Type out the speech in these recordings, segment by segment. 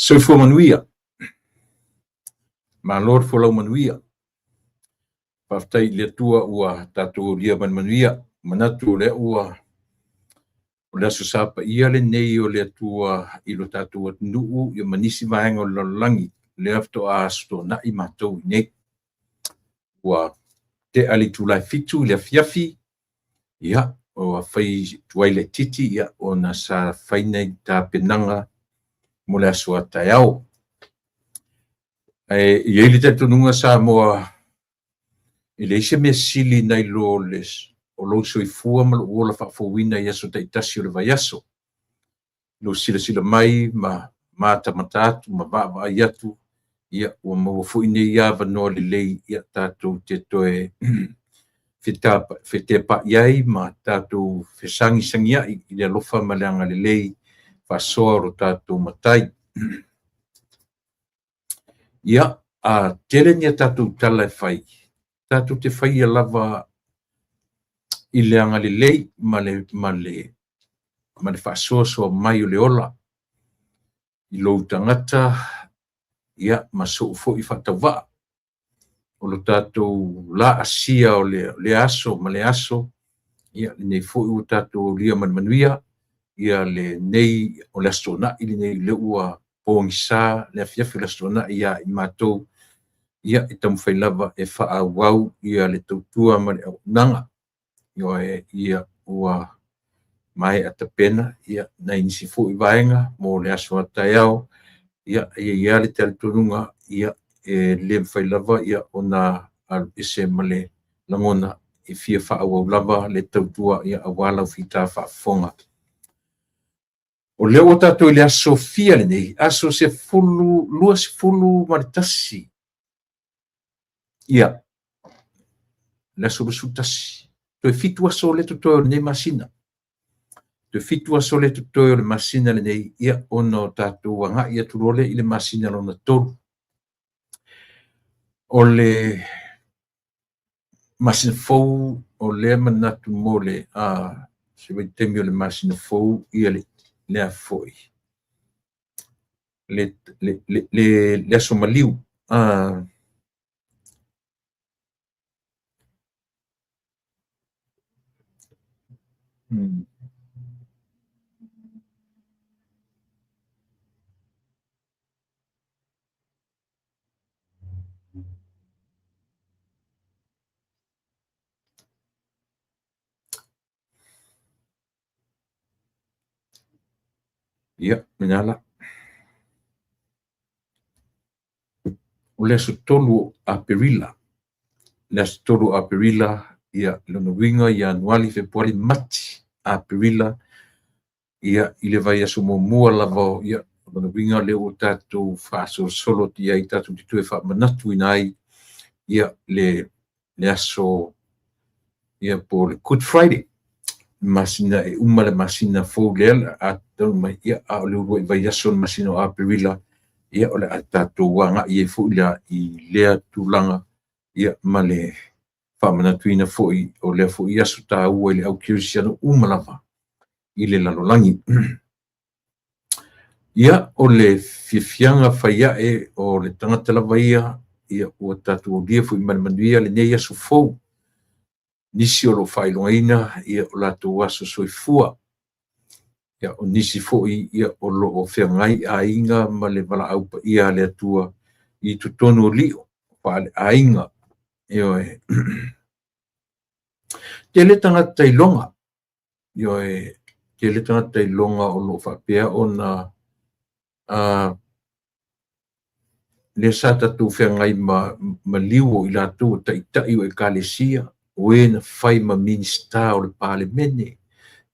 Soifua manuia. Ma lor fo lau manuia. Paftai le tua ua tatu lia manuia. Manatu le ua. O le aso sapa ia le nei o le tua ilo tatu at nuu. Ia manisi vaenga o lalangi. Le afto a asto na i matou nei. Ua te ali tulai fitu le afiafi. Ia o a fai tuai le titi. Ia o na sa fainei ta penanga. Mo le aso atai au. Ia ili tatu nunga sa moa ile ise me sili nai lo les o lo soifua ma lo ola faafouina ia so taitasi o le vaiaso lo silasila mai ma tamata atu ma vaavai atu ia ua maua foʻi nei ia vanoa lelei ia tatou te toe feteapaʻi ai ma tatou fesagisagiaʻi i le alofa ma le aga lelei faasoa o lo tatou matai ia tele nia tatou tala e fai tatou te faia lava i le aga lelei ma le faasoasoa mai o le ola i lou tagata ia ma soo foʻi faatauvaa o lo tatou laasia o le aso ma le aso ia lenei foʻi ua tatou lia manuia ia lenei o le asotonaʻi lenei le ua pogisā le afiafi o le asotonaʻi iā i matou ia e taumafai lava e faaauau ia le tautua ma le auaunaga ia ua mae atapena ia na inisi foʻi vaega mo le aso ataeao ia ia le talitonuga ia e lē mafai lava ia ona ese ma le lagona e fia faaauau lava le tautua ia auā laufita faafofoga o lea ua tatou i le aso fia lenei aso lua sefulu ma le tasi ia le aso lusu tasi toe fitu aso o le totoe o lenei masina toe fitu aso le totoe o le masina lenei ia ona o tatou agaʻi atu lole i le masina lona tolu o le masina fou o lea manatu mo le se vaitemi o le masina fou ia lea foʻi le aso maliu ia menala o le aso tolu a perila le aso tolu a perila ia lona uiga i anuali februari mati a perila ia i le vaiaso muamua lava ia lona uiga le ua tatou faasolosolo ti ai tatou titue faamanatu ina ai ia le aso ia po le Good Friday masina e uma le masina fou lea atau mai ia o le ua i vaiaso le masina o aperila ia o le tatou agaʻi ai foʻi lea i lea tulaga ia ma le faamanatuina foʻi o lea foʻi aso tāua i le ʻaukirisiano uma lava i le lalolagi ia o le fiafiaga faiaʻe o le tagata lava ia ua tatou aulia foʻi ma le manuia lenei aso fou nisi o loo faailogaina ia o latou aso soifua ia o nisi foʻi ia o loo feagai aiga ma le valaau paia le atua i totonu o liʻo faaleʻaiga ioe tele tagata iloga ioe tele tagata iloga o loo faapea ona le sa tatou feagai ma liu o i latou taʻitaʻi o ekalesia oe na fai ma minista o le palemene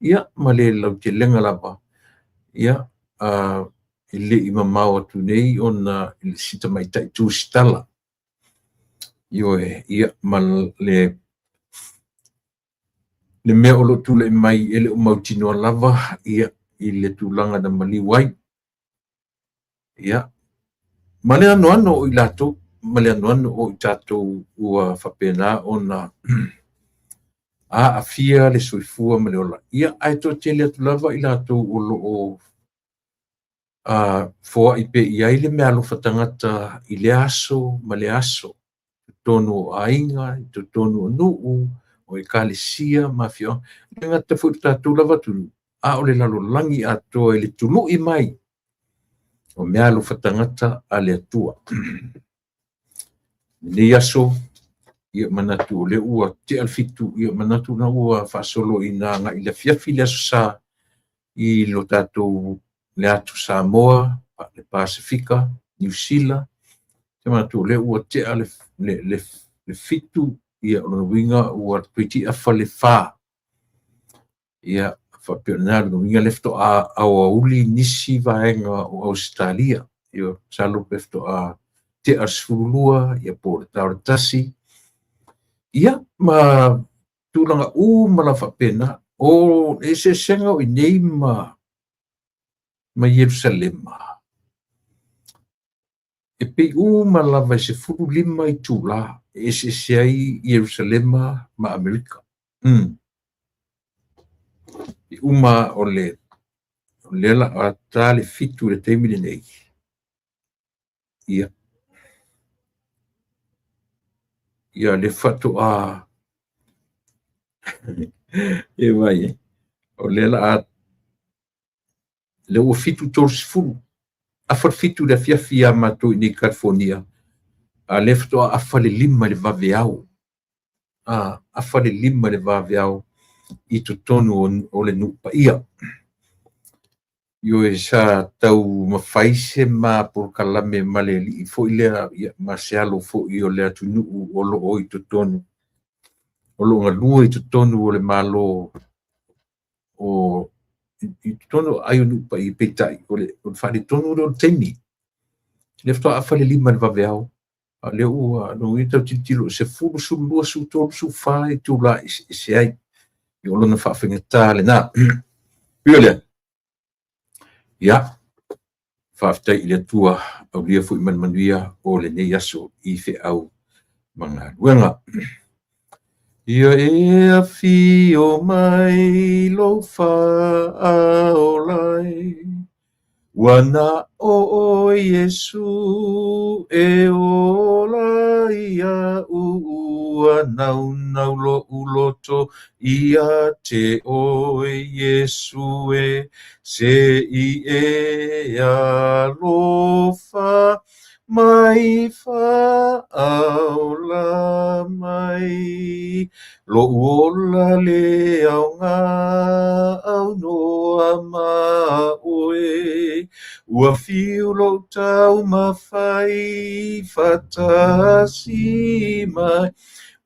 ia ma le lautelega lava ia e leʻi mamao atu nei ona i le sita maitaʻi tusitala ioe ia ma le mea o loo tulaʻi mai e le o mautinoa lava ia i le tulaga na maliu ai ia ma le anoano o i latou ma le anoano o i tatou ua faapena ona aafia le soifua ma le ola ia ae toʻatele atu lava i latou o loo foa i pe i ai le mea alofa tangata i le aso ma le aso. Tonu o ainga, i tonu o nuu, o e kalesia, ma fio. Le ngata fu tātou lava tulu. A o le lalolangi atoa i le tulu i mai. O mea alofa tangata a le atua. Ni aso, ia manatu o le ua te alfitu, ia manatu na ua whaasolo i nga nga i le fiafi le aso sa i lo tātou le atu Samoa, le Pasifika, New Zealand, te manatu le ua te ale le fitu ia o winga ua tuiti afa le wha. Ia whapionā le winga lefto a uli nisi vaenga o Australia. Ia salo lefto a te asfulua, ia po le tauratasi. Ia ma tūlanga mala whapena o e se senga o i nei ma Yerusalema. E pe ma lava se furu lima i tūla e se ai Yerusalema ma Amerika. I o le la a tale fitu le teimile nei. Ia. Ia le fatu a e vai. O le la a le ua fitu tors furu. A fitu le fiafia matou i California. A le fatu a fale lima le vaveau. A fale lima le vaveau i tonu o le nupa ia. Io e sa tau mawhaise ma por kalame male li fo ilea ma se alo fo i o lea tunu o lo o i tonu. O lo ngalua i tonu o le malo o i tonu ai o nupa i peitai o le whare tonu o temi. Le fto a whale lima le vaveau. A le ua no i tau titilo se furu su lua su tonu su whae tu la i se ai. I o lona whawhenga le na. Pio lea. Ia, whaftai i le tua au lia fu i manmanuia o le nei aso i fe au mga luenga. Ia e a fi o mai lo wha o lai, wana o Yesu e o lai a ua nau lo uloto ia te o Yesu e se i e a lofa mai fa au la mai lo ola le au ngā au noa ma oe ua fiu lo tau ma fai fatasi mai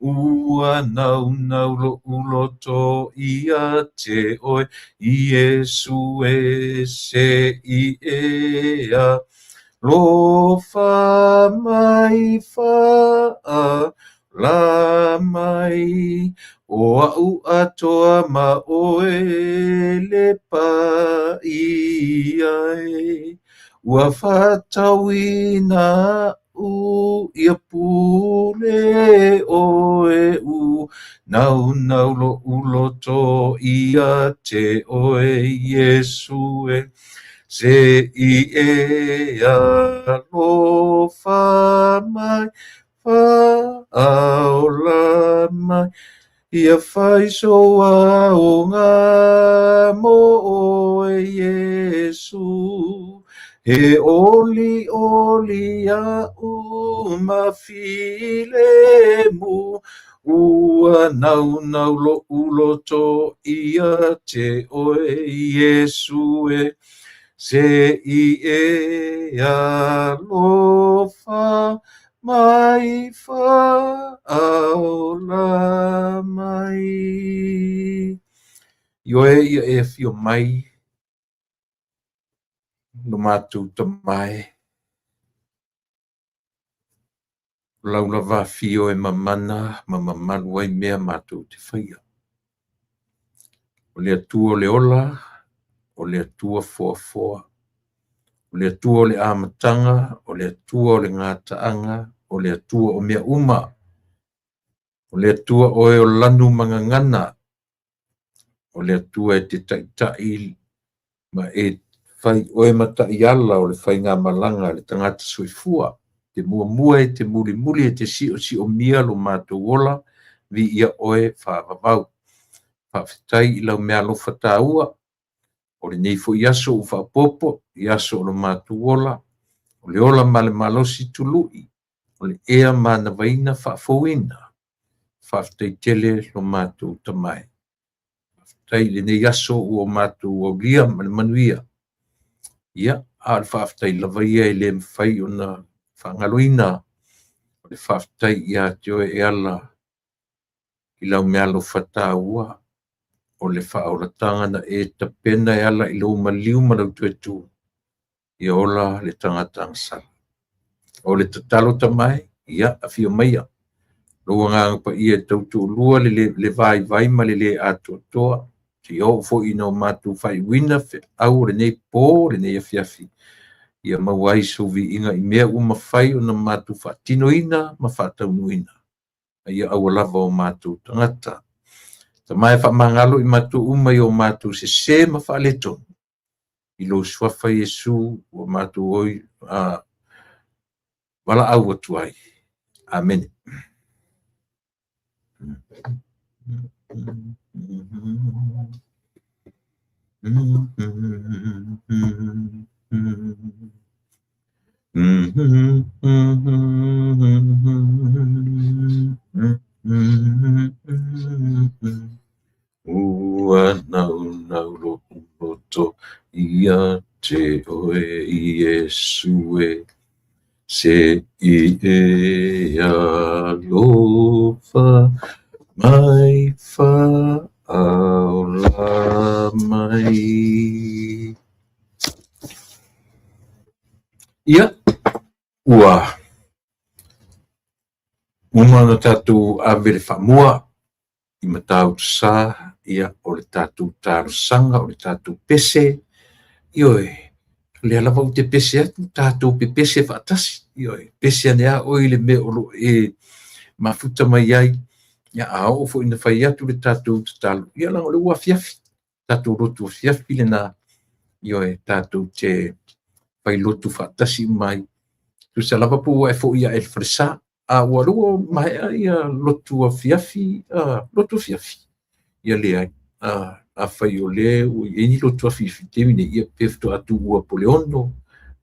ua nau lo uloto ia te oe Yesu e se i e a lo fa mai fa a la mai o au atoa ma oe le pa i ai ua fatawina u ia pule oe u nau lo uloto ia te oe Yesu e se i e a lo fa mai fa au la mai ia fai soa o ngā mo oe Yesu he oli a mawhile mu ua nau lo uloto ia te oe Yesu e se i e a lofa mai fa au la mai. Io e fio mai no matu tamai. Laula va fio e mamana, mamalu ai mea matu te whaia. O le atua le ola, o le atua foa. O le atua o le amatanga, o le atua o le ngātaanga, o le atua o mea uma. O le atua o e o lanu mangangana. O le atua e te taitai ma e fai o e mata i ala o le fai ngā malanga le tangata soifua, te mua e te muli e te si o mia lo mātou ola, vi ia oe whaavavau. Whaafetai i lau mea lo whataua, o le nei fo i aso u whaapopo, i aso o lo mātou ola, o le ola ma le malosi tului, o le ea mana vaina whaafouina, whaafetai tele lo mātou tamai. Whaafetai le nei aso o mātou o lia ma le manuia. Ia, a le whaafetai lava ia e le mwhai o na whaangaloina, o le whaafetai ia te oe e ala, i lau mea lo whataua, o le whaoratanga na e tapena e ala i lo maliu malau tuetu, i ola le tangata angsala. O le tatalo tamai, ia, a fio maia. Lo ngang pa ia tautu lua le vai ma le ato toa, te o fo ino matu fai wina fe au le nei po le nei afiafi. Ia mawai so vi inga i mea mawhai o na matu whaatino ina ma whaatau ina. Ia au lava o matu tangata. Ta mai whaamangalo i matu umai o matu se ma whaaleto. I lo swafa Yesu o matu oi wala au atuai. Amen. Ua nau lo umoto ia te oe Iesue se I e alofa mai fa aula mai. Ia, ua umana tatu avele famua I matau sa ia o le tatu tarusanga o le tatu pese ioe le ala vau te pese atu tatu pe pese fatasi ioe pese anea oi le me olo e mafuta mai ai ia ao fo ina fai atu le tatu tatalu ia lang o le ua fiafi tatu rotu fiafi le na ioe tatu te fai lotu fatasi mai tu se lava pu e fo ia el fresa a ua lua mai ia lotu fiafi ia le ai a fai o le o ni lotu fiafi te mine ia pefto atu ua poleono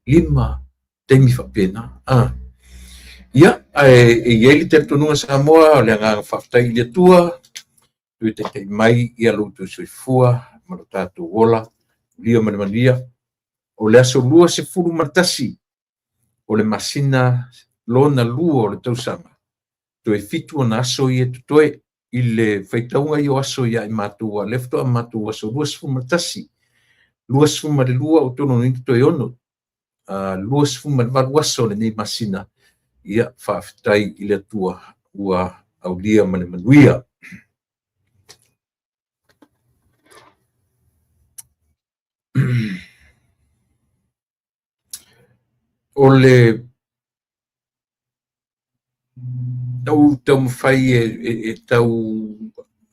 lima temi fa pena ia e ele te tonua Samoa le nga faftai le tua tu te mai ia lotu soifua ma lo tatu ola lia malia o le aso lua se fulu matasi o le masina lona lua o le tausanga to e fitu na aso ia toe I le faitaunga I o aso ia I matua lefto a matua so lua se fulu matasi lua se fulu le lua o tono ni toe ono lua se fulu valu aso le nei masina ia faafetai I le tua ua aulia ma le manuia o le tau mawhai e tau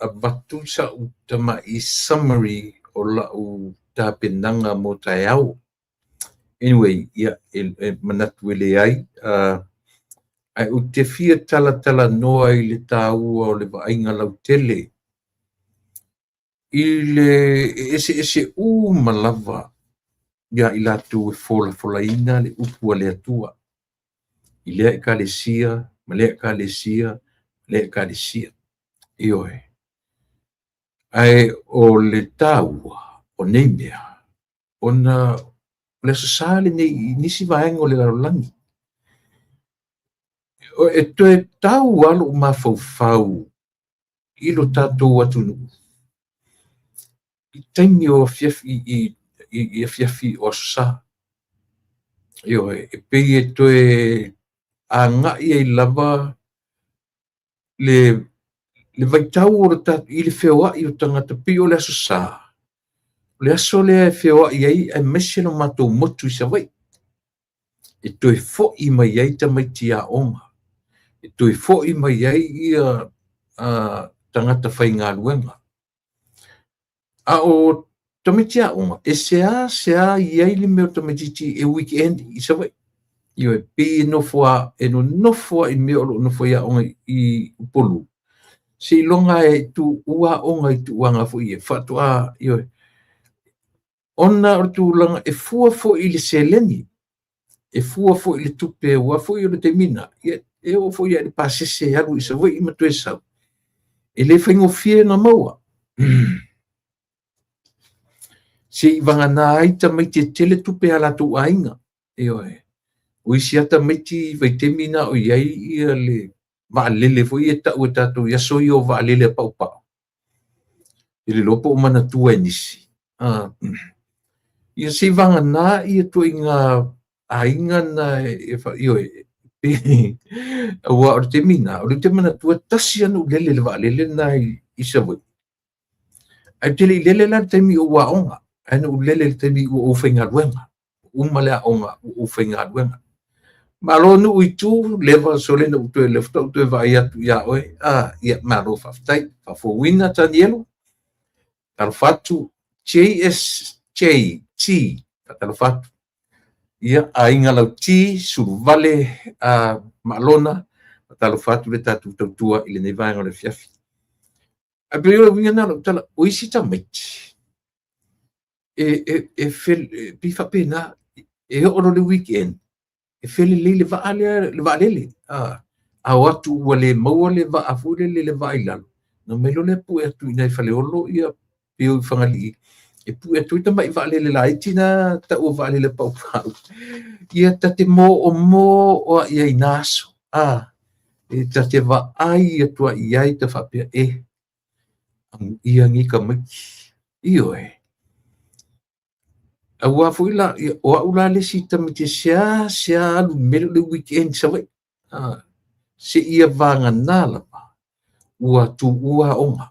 avatu sa utama I summary o lau tāpenanga mo tai au. Anyway, ia manatu ele ai ai o te fia tala noa I le tāua o le vainga lau tele. I le ese malava ia I latu e fola le upua le atua. I lea ekalesia, ma lea ekalesia. Ioe. Ai o le tāua, o nei mea, ona le sasale nei nisi vaenga o le larolangi. O e toe tau alo mafaufau I lo tātou atunu. I taimi o fiafi I fiafi o sa. Ioe, e pei e toe a ngai e lava le vaitau o le tatu I le whewai o tangata pi o le aso sa. Le aso le whewai ai e mese no matou motu I sa vai. E toe fo I mai ai ta mai tia onga. E toe fo I mai ai ia tangata whai ngā luenga. A o tomitia onga sea iai le meo tomititi e weekend i sawe io e pi no foa e no foa i meo no foa onga i polu si longa e tu ua onga i tu wanga fo i fatua io ona o tu langa e fua fo i le seleni e fua fo i le tupe ua fo i le temina e o fo i le pasese alu i sawe i matue sau e le faingo fie na maua si vangana ai tamaiti tele tupe ala tu ainga io o isi ata maiti vaitemina o iai ia le vaalele foi e ta'u e tatou iaso i o vaalele paupau i le lopo o manatua e nisi ia sei vagana ia tuaiga aiga na e faio ua o le temina o le te manatua tasi ana ulele le vaalele na i savoi ai tele i lele la le taimi o uaʻoga ana ulele le taimi ua ufaigaluega uma le aʻoga ua ufaigaluega malo nu itu level sole na uto le fto uto va ia tu ia oi ia malo fa tai fa fo wina tanielo tal fatu JSJ T tal fatu ia ainga lau T sur vale malona tal fatu le tatu tua ile ne vai ngole fiafi a pero winga na tal o isi tamit e fel pifa pena e o le weekend e fele le vaalele a watu wale mawale va afule le vailalo no melo le pu e tu ina fale olo ia pio fangali e pu e tu tamba i vaalele la itina ta o vaalele pau pau ia tate mo o ia inaso e tate va ai e tua ia te fapia ia ngika maki io Aua foi la o ula le si tamite sia lu melo le weekend sawe se ia vanga nala ua tu ua onga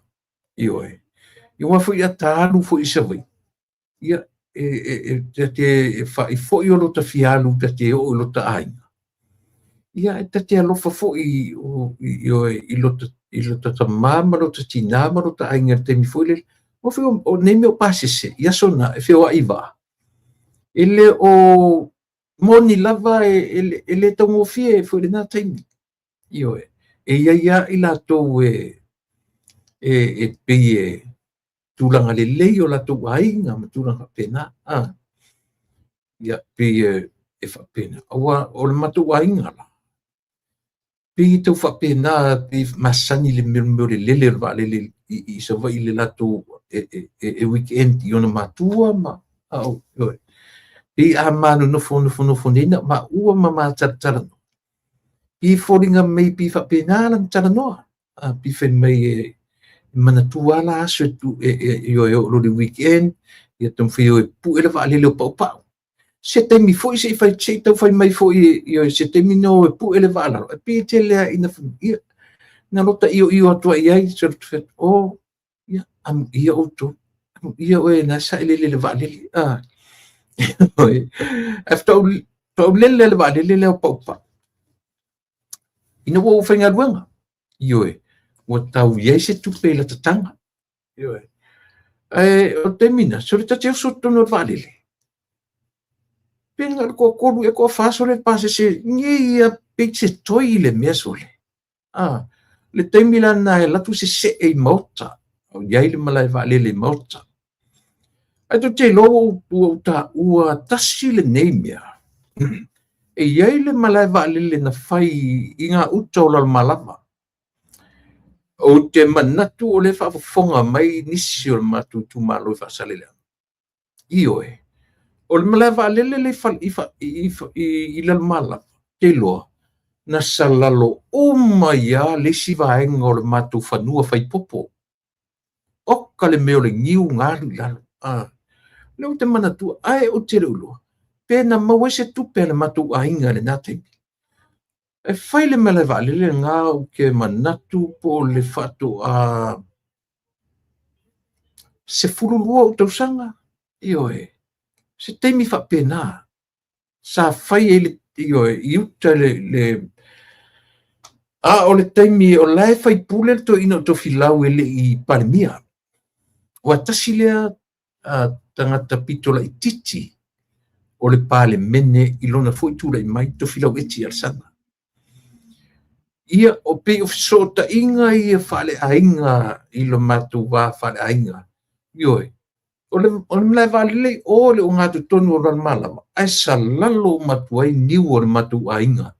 io foi atalu foi sawe ia te fa i foi o ta fialu te o lo ta ai ia te alo fa foi i lo ta mama lo ta tina lo ta ai ngate mi foi le o foi o neme o pasese ia sona e feo aiva ele o moni lava ele tongo fie foi le na taimi io ia ila to e pe tulanga le leio la to ainga ma tulanga pena ia pe e fa pena o le matu ainga la pe to fa pena pe masani le melo le lele va le i so va ile la to e weekend iona matua ma i a manu no fono nina ma ua mama tara i foringa mai pi fa penala tara no pi fen mai mana tua la so tu yo lo di weekend ia tom fio pu ele va le pau se te mi foi se fai che to fai mai foi io se te mi no pu ele va la pi te le ina ia na nota io to ia so o ia am ia o to ia o na sa le va le after le va le pau ina wo fenga luanga o tau ia se tu pela tatanga o termina so ta te so to no valele penga ko e ko fa so le pase se ni a pizza toile mesole le termina na la tu se e mota o ia le malai valele mota ai tu te lo ta ua tasi le neimia e iai le malai vaalele na fai i ngā uta o malama o te manatu o le whaafonga mai nisi o le matutu malo i whaasalelea o le malai vaalele le i le malama te loa na salalo ia le si vaenga o le matu whanua whai popo oka le meo le ngiu ngaru lalo leo te manatu ai o te reuloa pena maua se tupe le matu ainga le nate e fai le mele vale le ngā o ke manatu po le fatu se fululua o tausanga se teimi fa pena sa fai e le iuta le o le teimi o lai fai pule to ino to filau ele i palemia o atasi lea tangata pitola i titi o le pale mene i lona foi tula i mai to filau eti al sana. Ia o pe o sota inga ia fale ainga i lo matu wa fale ainga. Ioi. O le mlai vale o le o ngatu tonu o ran malama. Ai sa lalo matu ai niu o le matu ainga.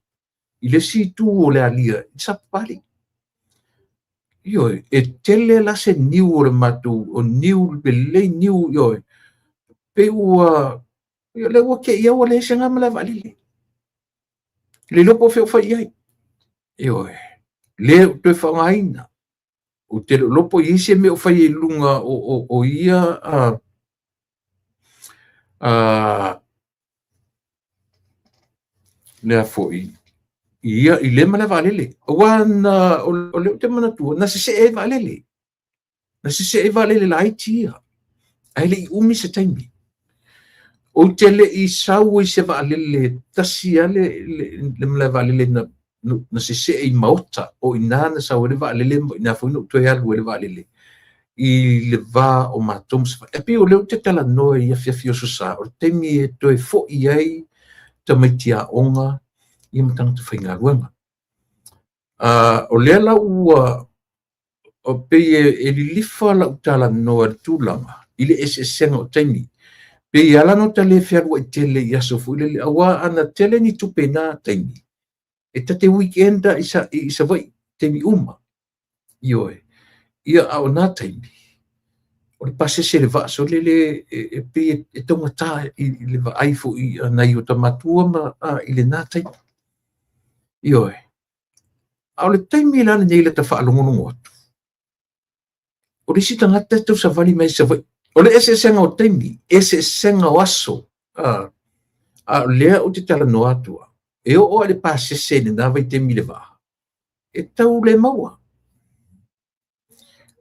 I le si tu o le alia. I sa pali. Ioi. E tele la se niu o le matu. O niu le niu ioi. Pe ua le ua ke ia o le se nga mlai vale le. Le lopo feo fai ai. Ioi. Le te whangaina. O te lopo i se me o fai e lunga o ia le a foi. Ia i le mana valele. Wana o le te mana tua. Na se e valele. Na se e valele la aitia. Ai le i umi se taimi. O te le i sau i se valele. Tasi ale le mana valele na se e maota. O inana sau le valele. Na foi no tue alu le valele. I le va o matom se e pe o le te tala noe ia fiafio susa. O temi e toe fo i ai tamaitia onga. I matang te whainga ruanga. O lea la ua o pe e lilifa la utala noa tūlanga. Ile ese senga o taimi. Pe i ala no tale whiarua i tele i aso fu. Ile awa ana tele ni tupe nā taimi. E tate weekenda isa vai taimi uma. Ioe. Ia au nā taimi. O le pase se le vaaso le e pe e tonga tā i le va aifu i nai o tamatua ma i le nā taimi. Ioe. Au le taimi lana nei le ta whaalongonongo atu. O le sita ngata tau sa vali mai sa vai. O le ese senga o taimi, ese senga o aso. A lea o te tala no atua. E o le pase se ne nā vai taimi le vaa. E tau le maua.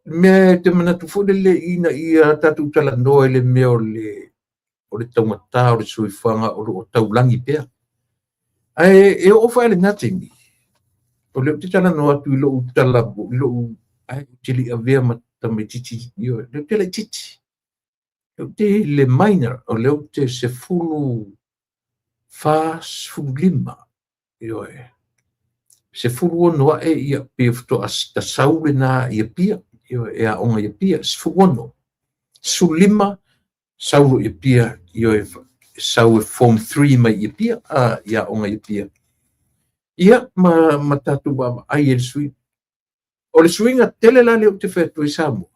Me te manatu fo le ina i tatu tala noa le meo o le taumata o le suifanga o taulangi pea. E o whae le ngātimi. O leo te tala no atu i lo tala lo ai tili a vea mata me titi yo leo te le titi leo te le minor o leo te se fulu fas fulu lima yo se fulu no e ia pe to as ta saule na ia pia yo e a onga ia pia se fulu no su lima saulu ia pia yo sau form 3 mai ia pia ia onga ia pia. Ia matatu ba ai el sui. O le suinga tele la le te fetu i samu.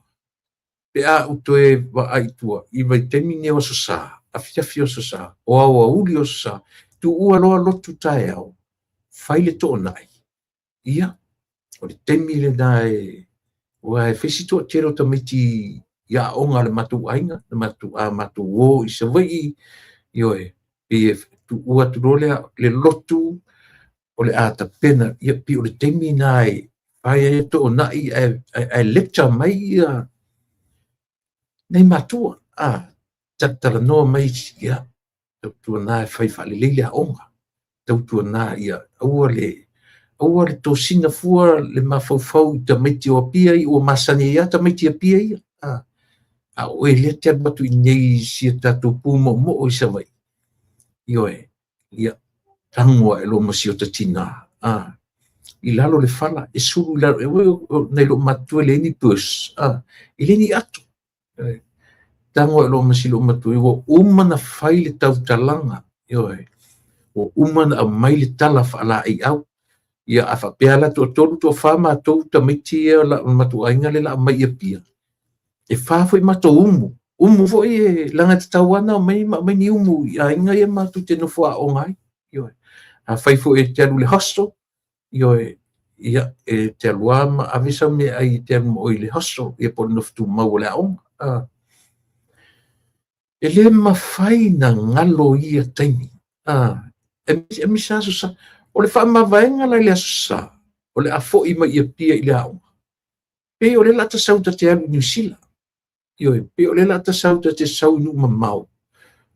Pe a utoe ba ai tua. I vai temi ne o sosa. A fia sosa. O au a uli o sosa. Tu ua loa lotu tae au. Faile to nai. Ia. O le temi le nai. Ua e fesi to tero tamiti. Ia onga le matu ainga. Le matu o i se vai. Ioe. Pe tu ua tu rolea le lotu. O le ata pena ia pi o le temi nai ai e to nai e lecture mai ia nei matua tatala no mai ia tu nai fai fale le onga tu nai ia o le to sina fua le mafau te meti o pia i o masani ia te meti o pia ia o le te batu nei si tatu pumo mo o isa vai ioe ia tangua e lo masio te tina. I lalo le fala, e suru lalo, nei lo matue le ni pus. I le ni atu. Tangua e lo masio lo matue, o umana fai le tau talanga. O umana a mai le tala fala i au. Ia a whapeala to tolu to whama tau tamiti e la matu ainga le la mai ia pia. E whafo i mato umu. Umu fo e langa te tawana mai ni umu. Ia inga e matu te nofua o ngai. A faifo e te alu le hostel, ia e te aluama, a visa me ai te alu o i le hostel, ia po noftu mau le aonga. E le mawhai na ngalo ia taimi. E misa susa, o le whaamavaenga lai le asusa, o le afo ima ia pia i le aonga. Pe o le lata sauta te alu New Zealand, pe o le lata sauta te sau nu mamau.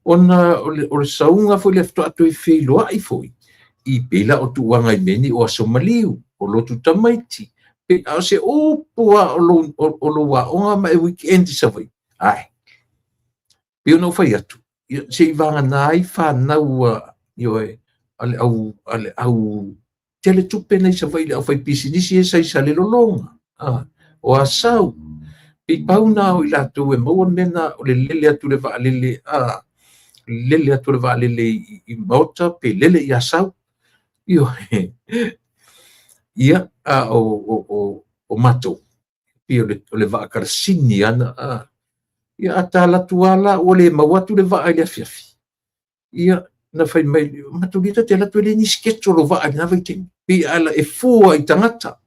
Ona o le saunga foi le fto atu i wheiloa i foi. I pela o tuanga i meni o Somaliu, o lotu tamaiti. Pe au se opua o lo wa onga ma e weekend sa vai. Ai. Pio no fai atu. Se vanga nai fa nau yo ale au tele tupe nei sa vai au fai pisinisi e sai sa le lolonga. O asau. I pau na o ila tu e maua mena o le lele atu le va lele lele atu le va lele I mota pe lele I asau. Yo ia o mato. Pio le va karsini ana ia atala tuala o le mawatu le va ile afiafi. Ia na fai mai matulita te la tole ni sketch lo va na vai te pi ala e fua I tangata.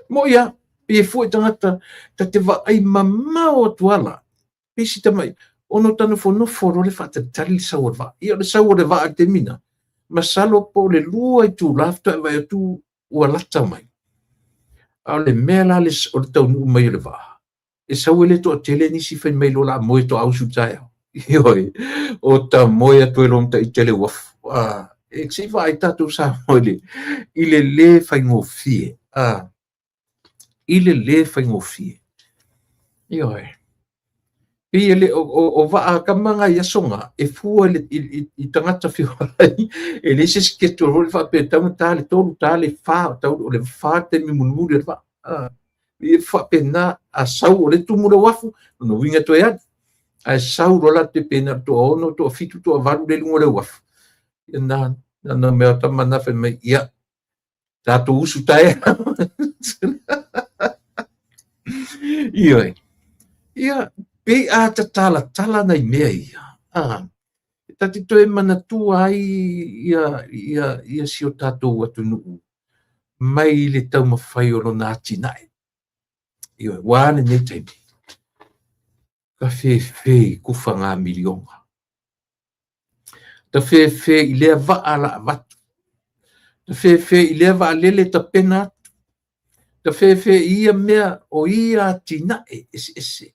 Mo ia pi e fua I tangata ta te va ai mamao tuala. Pi si tamai ono tanu fo no fo le fa te tali saua va. Ia le saua le va te mina. Masalo po le lua I tu lafta vai tu ua lata mai. A le mela le o le tau nu mai le va. E saua le to tele ni si fai mai lo la mo to au su tai. Ioi, o ta moia tu long ta I tele waf. E si vai tatu sa moile. Ile le fai ngofie. Ile le fai ngofie. Ioi. Pia le o va ka manga ia songa e fua le I tangata fiolai e le se ke to ro fa pe tau tale to tale fa tau le fa te mi munmu le fa e fa pe na a sau le tu mu le wafu no winga to ya a sau ro la te pena to ono to fitu to va le lungo le wafu na me ta mana fe me ia ta tu usu tai ia pe a ta tala nei mea ia. Tati toe manatua ai ia si o tātou atu nuu. Mai le tau mawhai o lo nā tinae. Ia, wāne nei taimi. Ka whewhe kufa ngā milionga. Ta whewhe I lea waa la watu. Ta whewhe I lea waa lele ta pena atu. Ta whewhe ia mea o ia tinae ese.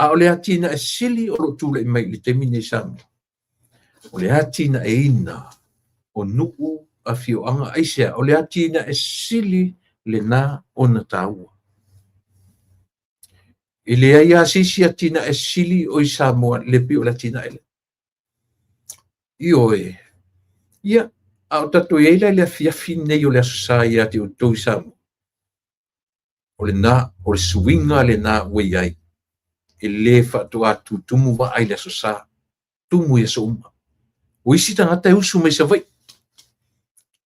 A o le atina e sili o lo tūle mai le te mine sami. O le atina e ina o nuu a fio anga aisea. O le atina e sili le nā o na tāua. I le ai asisi atina e sili o I Samoa le pi o le atina ele. Ioe. Ia, a o tato eila le afiafi nei o le asosai ati o tau Samoa. O le nā, o le suinga le nā wei ai. E le whatu atu tumu wa ai le asosa. Tumu ia so uma. O isi tangata e usu mai sa vai.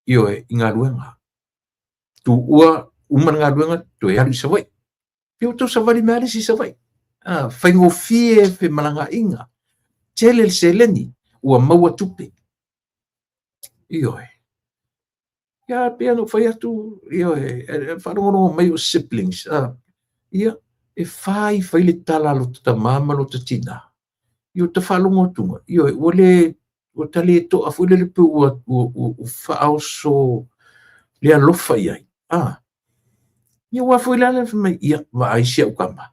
Ioe, I ngā ruenga. Tu ua uman ngā ruenga, tu e alu sa vai. Pio tau sa wari meale si sa vai. Whaingo fie fe malanga inga. Tele se leni, ua maua tupe. Ioe. Ia, pia no whai atu, ioe, whanongono mai o siblings. Ia, e whai le tala lo ta mama lo ta tina. Io ta whalongo tunga. Ioe, o tale to a fule le pu o whao so le alofa iai. Ia wa fule ale mai ia wa ai sia ukama.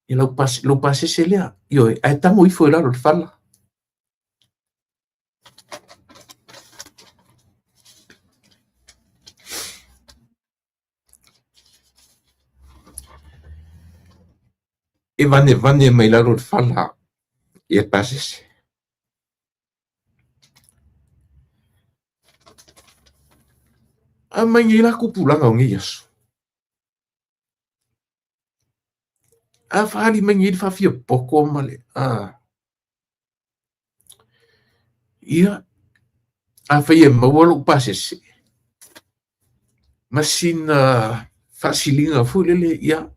Ia lo pase se lea. Ioe, ai tango I fule lo fala. E vane mai la lo fala. Ia pase se. A mai la kupulanga o ngi yasu. A fali mai ngi fa fia poko male. Ia a fai mawalo pasese. Masina fasilinga fulele ia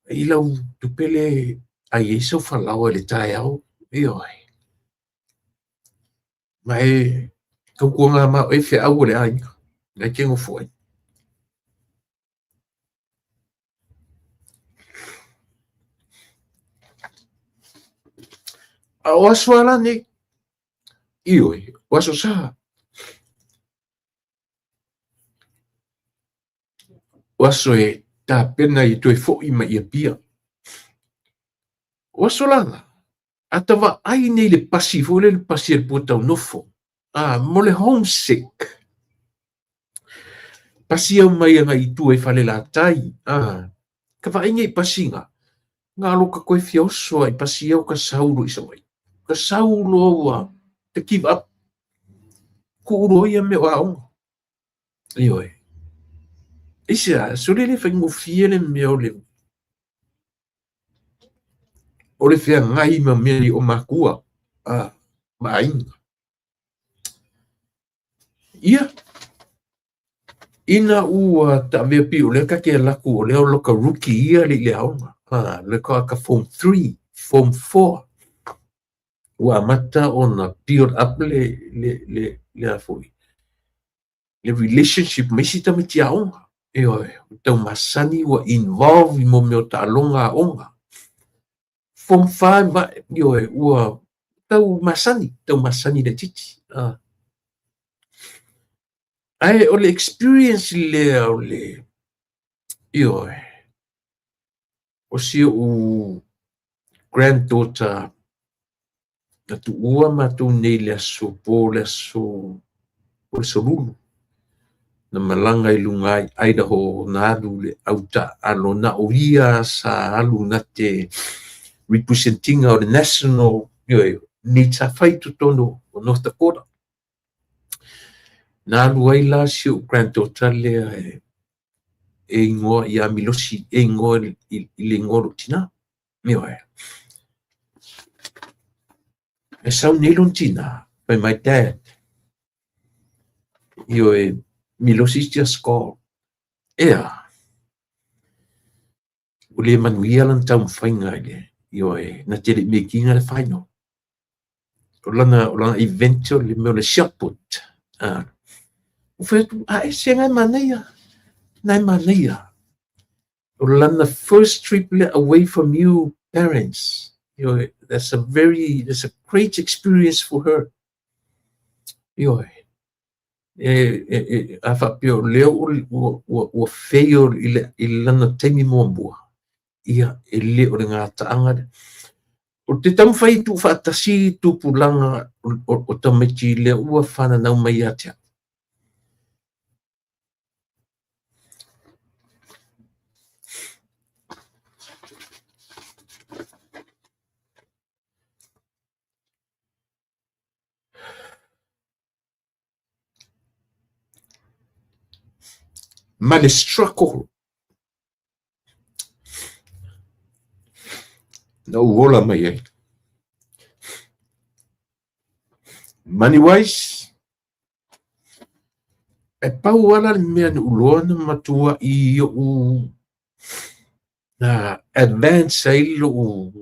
ila tupele ai so falau le tai au. Ioe. Mai kukunga ma e fe au le ai. Ngai kengo foi. A waso ala ne Ioe, waso sa. Waso e ta pena I toi fo I mai pia. Waso langa. Atawa ai nei le pasi fo le pasi el puta nofo. Mo le homesick. Pasi au mai nga I tu e fale la tai. Ka va inge pasinga. Nga loka koe fioso ai pasi au ka sauru I sa mai. kasau loa to give up kuro ia me wao io isa suri le fai ngofia le me ole fea ngai ma me o makua mai ia ina ua ta me pi ole ka ke la ku ole lo ka rookie ia le aunga le ka form 3 form 4 ua mata ona build up le afoi le relationship mai si tama tia onga tau masani ua involve i mo me o ta alonga onga form 5 ba ua tau masani le titi ai o le experience le ole o si o granddaughter na tu ua ma tu nei le aso po le aso o le solulu na malanga i lungai Idaho na alu le auta alo na o ia sa alu na te representing o le national ni ta fai tu tono o North Dakota na alu ai la si o granddaughter le e ingoa ia milosi e ingoa i le ngoro tina e sau nilon tina by my dad milosi just called o le manuia lan tau mwhainga na te le mekinga le whaino o lana event o le meo le shot put o whetu se ngai manea o lana first trip le away from you parents that's a great experience for her a whapio leo o wheo i lana taimi moambua ia e le o le ngā taanga o te tamwhai tu whaatasi tu pulanga o tamaiti le ua whana nau mai atea ma le struggle na uola mai ai money wise e pau ala le mea ni uloa na matua i o na advance ai lo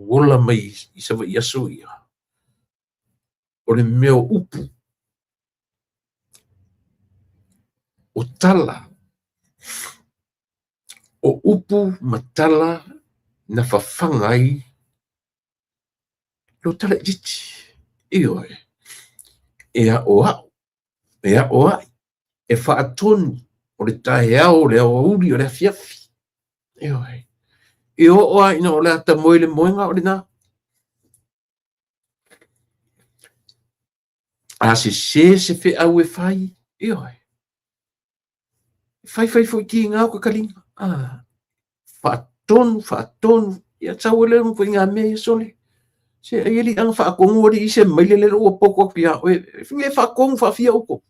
uola mai i sawa i aso ia o le mea upu o tala o upu matala na whawhanga ai lo tala jiti ea o ai e whaatonu o le tae au le au uri o le afiafi o ai ina o le ata moe le moenga o le na a se fe au e whai fai fo ki ngā o ka kalinga whaatonu ia tau ele mo ngā mea sole se ele ang whaakongu ori i se maile le o poko pia e whaakongu whaafia oko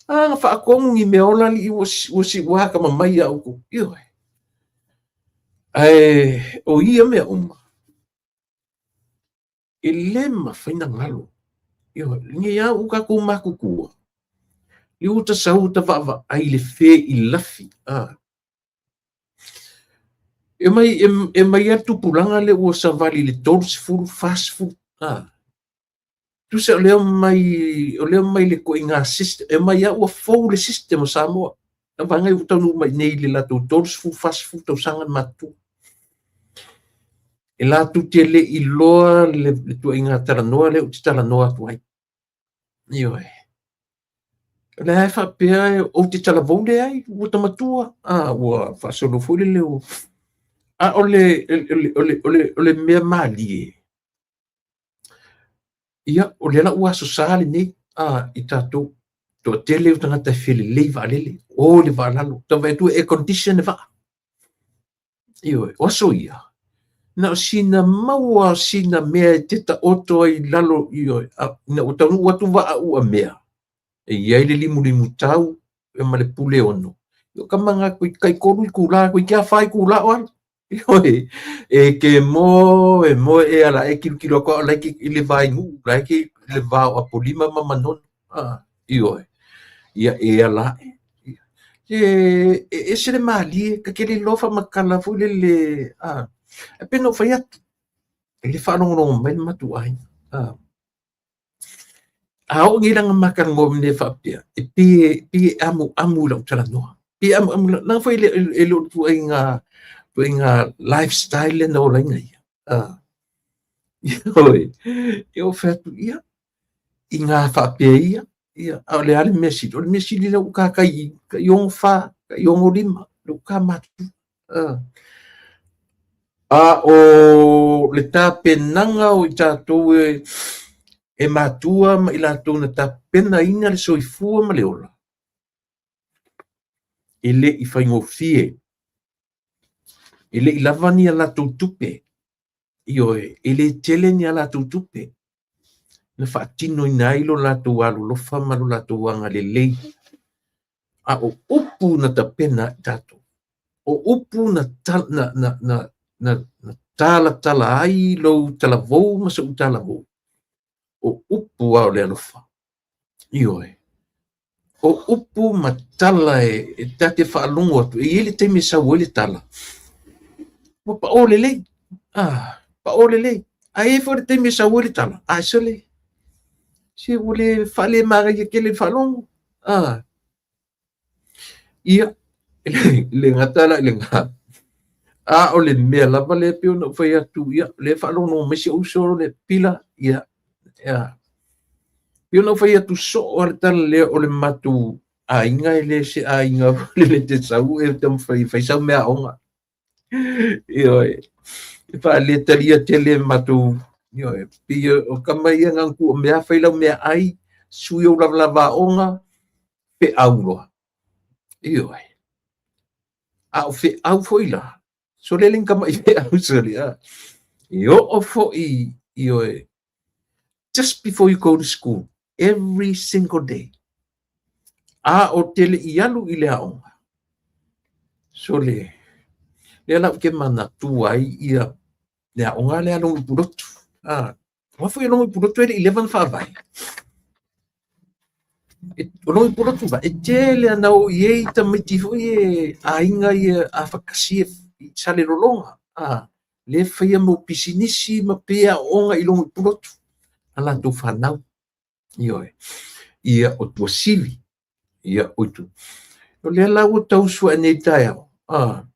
nga whaakongu i meola li o si waka mamai a oko o ia mea e lema whaina ngalo nge ia uka kumaku kua li uta sau ta vava ai le fe i lafi e mai atu pulanga le ua savali le tors full fast food tu se o leo mai le ko inga system e mai ua fou le system o Samoa na vanga i utanu mai nei le lato tors full fast food tau sangan matu e latu te le i loa le tu inga taranoa le uti taranoa tuai le hai whapea o te talavone ai uta matua ua whasolo fule leo ole mea mali ia o le la ua so sale nei i tatou to tele o tangata fele lei valele o le valalo to vai tu e condition va o so ia na o sina maua sina mea te ta oto ai lalo i o na o tau watu wa a mea e iai le limu tau e male pule ono yo kamanga kui kai koru kula kui kia fai kula wan e ke mo e ala e kilo ko la ki le vai ngu la ki le va a polima mama non io ia e ala e se le mali ka ke le lofa makala fu le e peno fai atu le fa no mai matu ai au ngi lang makan ngom ne fa pia e pi amu lo tala no pi amu na foi le lo tu inga lifestyle no la ngai eu fetu ia inga fa pia ia au le ale mesi le ka kai yong fa yong lima lo ka matu o le tapenanga o tātou e matua ma i lātou na tapena ina le soifua ma le ola. E le i whaingofie. E le i lavani a lātou tupe. Ioe, e le tele ni a lātou tupe. Na whaatino i nailo lātou alu lofa maru lātou anga le lei. A o upu na tapena tātou. O upu na tala ai lo tala vou ma sa utala vou. O upu au le alofa. Ioe. O upu matala e tate whaalongo atu. E ele te me sa wele tala. Pa o le lei. Pa o le lei. A e fore te me sa wele tala. A so le. Se wole whale maga i ke le whalongo. Ia. Le ngatala le ngata. O le mea lava le peo na whai atu. Ia. Le whalongo mesi usoro le pila. Ia. Ia. Peo na whai atu so o le tala le o le matu a inga ele se a inga le te sau e tam fai sau mea onga. Ioe. Fa le talia tele matu. Ioe. Pio o kamai nganku o mea whai lau mea ai. Sui o lava onga. Pe auroa. Ioe. A o fe au foila. So le ling kamai fe au soli. Io o foi. Ioe. Just before you go to school. Every single day. O tele i alu i le aonga. So le lau ke mana tuai ia le aonga le alongi purotu. Wafo i alongi purotu e le 11 whawai. Alongi purotu ba. E tele anau i e tamiti fu e a inga i a whakasi e sale rolonga. Le whaia mo pisinisi ma pea onga i longi purotu. Ala tu whanau. Ioe. Ia o tua sivi. Ia oitu. O le lau o tausua nei tai au.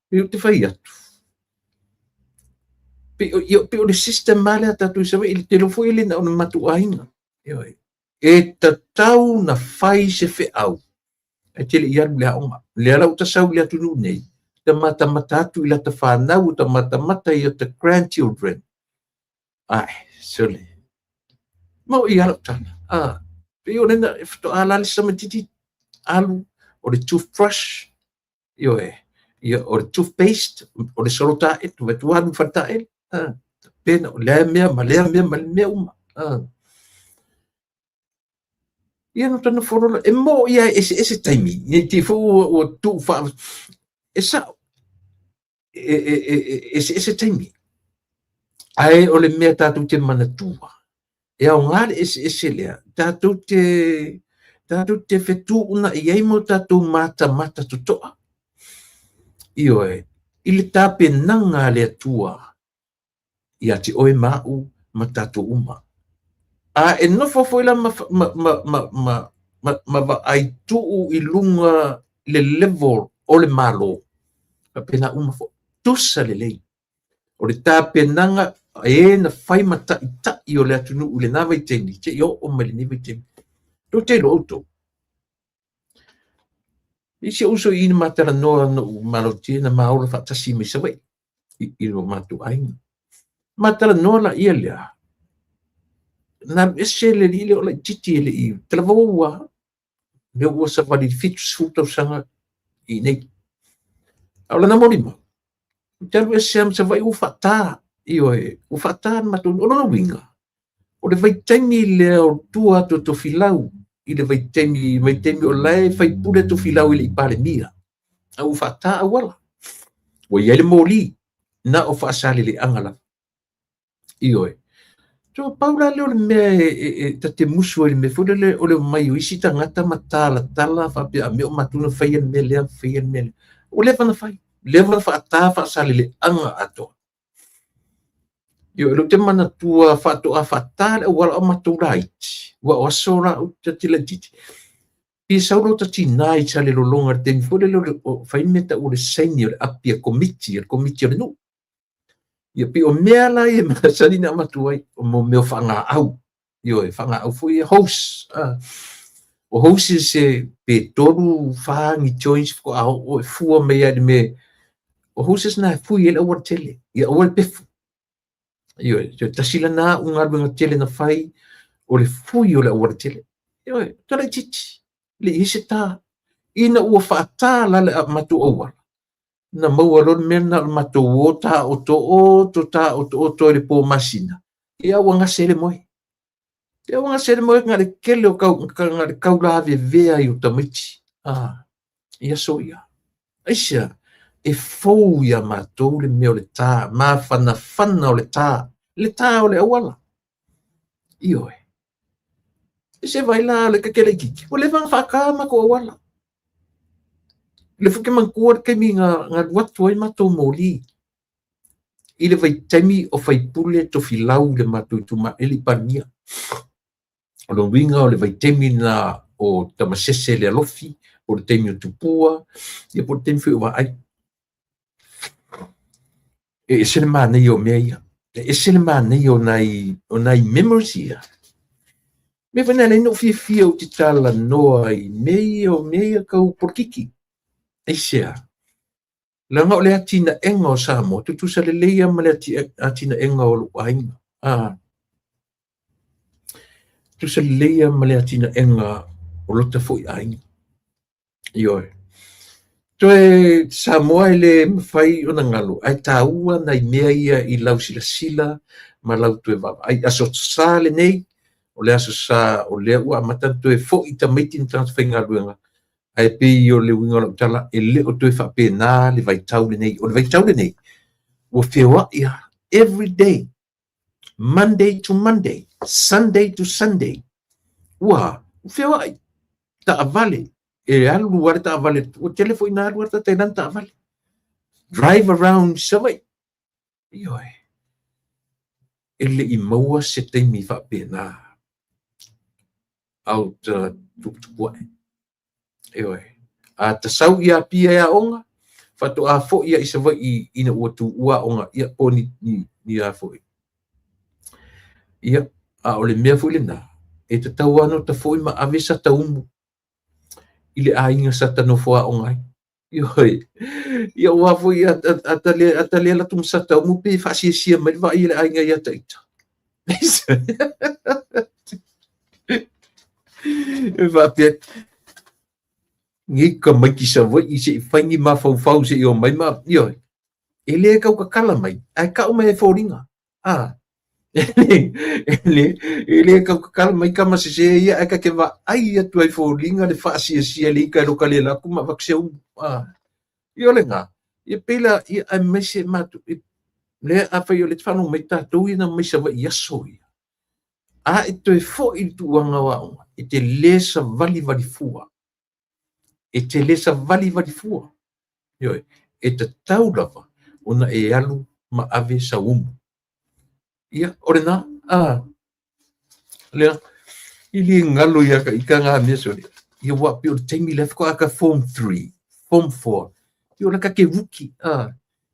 Peo te whai atu. Peo le system male a tatu isawa ili te lofo ili na ona matu ainga. E tatau na whai se whi au. E tele i alu le aonga. Le lau ta sau le atu nu nei. Ta mata atu ila ta whanau, ta mata i ta grandchildren. Sole. Mau i alu tana. Peo nena, to alali sama titi. Alu, o le toothbrush, ioe, o le toothpaste, o le solota e, tu alu whata e, pena, o lea mea, ma lea mea uma. Ia no tana whorona, e mo ia ese taimi, ni te fu o tu wha, e sa, ese taimi. Ai o le mea tātou te mana tua. E au ngāre ese lea, tātou te whetu una i eimo tātou mata tutoa. Ioe, i le tāpe nanga le tua i ati oe mau ma tātou uma. E nofo foila ma va ai tuu i lunga le level o le malo. Ka pena uma fo tusa le lei. O le tāpe nanga e na whai mata i ta i o le atunu u le nawa i teni. Te i o ma le niwa i teni. Do te lo auto. Isi uso i ni matara noa no malotia na maura whatasi me sawe. I ro matu ainga. Matara noa la ia lea. Na ese le li le o la titi le i. Tala wawa. Le ua sa wali fitu suta usanga i nei. Aula na morima. Talu ese am sa vai ufata. Io o whaatāna matu o winga. O le vaitaimi le o tua to filau. I le vaitaimi o lai fai pule to filau i le ipare mia. Au whaata awala. O ia le moli. Na o whaasali le angala. Io so paula le o le mea ta te musu le me fule le o le mai o isi tangata matala tala fa pe a me o matuna fai me le fai me. O le vana fai. Le vana whaata whaasali le anga ato. Io lo te mana tua fato a fatale wala o maturait wa o sora o te tila titi pi sauro ta tinai chale lo longa te fo lo fai meta o le senior apia committee le no ia pi o mela e masali na matuai o mo me fanga au io e fanga au foi host o host se pe toru fa ni joins ko o fu me ya me o host na fu ele o tele ia o pe io tasila na unga benga tele na fai o le fui o le ora tele io tala titi le iseta ina ua faata la le matu o na mau alon mena matu o ta o to le po masina ia wanga sele moi ngale kele o ngale kaula vea i o tamiti ia so ia aisha e fou ia matou le mea o le tā, ma fana o le tā o le awala. Io e se vai la le kakele kiki, o le vang whakama ko awala. Le fuke mankua ke mi ngā watu ai matou moli. I le vai taimi o fai pule to filau le matou tuma eli pania. O lo winga o le vai taimi na o tamasese le alofi, o le taimi o tupua, ia po le taimi fi o ai. E se le mānei o mea ia. E se le mānei o nai memories ia. Me whana le no fia o te tala noa i mea kau porkiki. E sea. Langa o le atina enga o Samoa, tutusa le leia ma le atina enga o luainga. Tutusa le leia ma le atina enga o lota fo i ainga. Ioi. Toe Samoa le mawhai o na ngalo, ai tāua na i mea ia i lau sila ma lau tue wawa. Ai aso sa le nei, o le aso sa o le ua matan tue fo i tamaiti ni transfer ngaluenga. Ai pe i o le winga o tala, e le o tue whape nā le vai tau le nei. O le vai tau le nei, o whiawa ia, every day, Monday to Monday, Sunday to Sunday. Ua, o whiawa ai, ta avale. E alu luar ta avale, o telefone na luar ta tainan ta avale. Drive around savai. Ioi. Ele i maua se teimi whape nā. Au ta tukupua. Ioi. A ta sau ia pia ia onga, whato a fo ia isa vai i ina ua tu ua onga, ia po ni a fo i. Ia, a ole mea fo le nā. E ta tau ano ta fo i ma avisa ta umu. Ile ainga sa tano foa o ngai. Ioi. Ia wafo i atale la tum sa tau mu pe fasiasia mai va ile ainga ia taita. Va pe ngi ka mai ki sa vai i se fangi ma fau se i o mai ma. Ioi. Ele ka kala mai. Ai ka o mai foringa. Ele ka kala mai ka masese ia ka ke va ai atu ai foringa le fasiasia le ka lokale la kuma vakseu. Io le nga. Ia pela ia ai mese matu. Le a fa io le fano mai tatu ina mai sa va ia soia. E to fo i tu anga wa. E te lesa vali fua. E te lesa vali fua. Io e te tau lava ona e alu ma ave sa umu. Ia ore na le ili ngalo ia ka ikanga meso ia wa pe o taimi left ko aka form 3 form 4 ia la ka ke wuki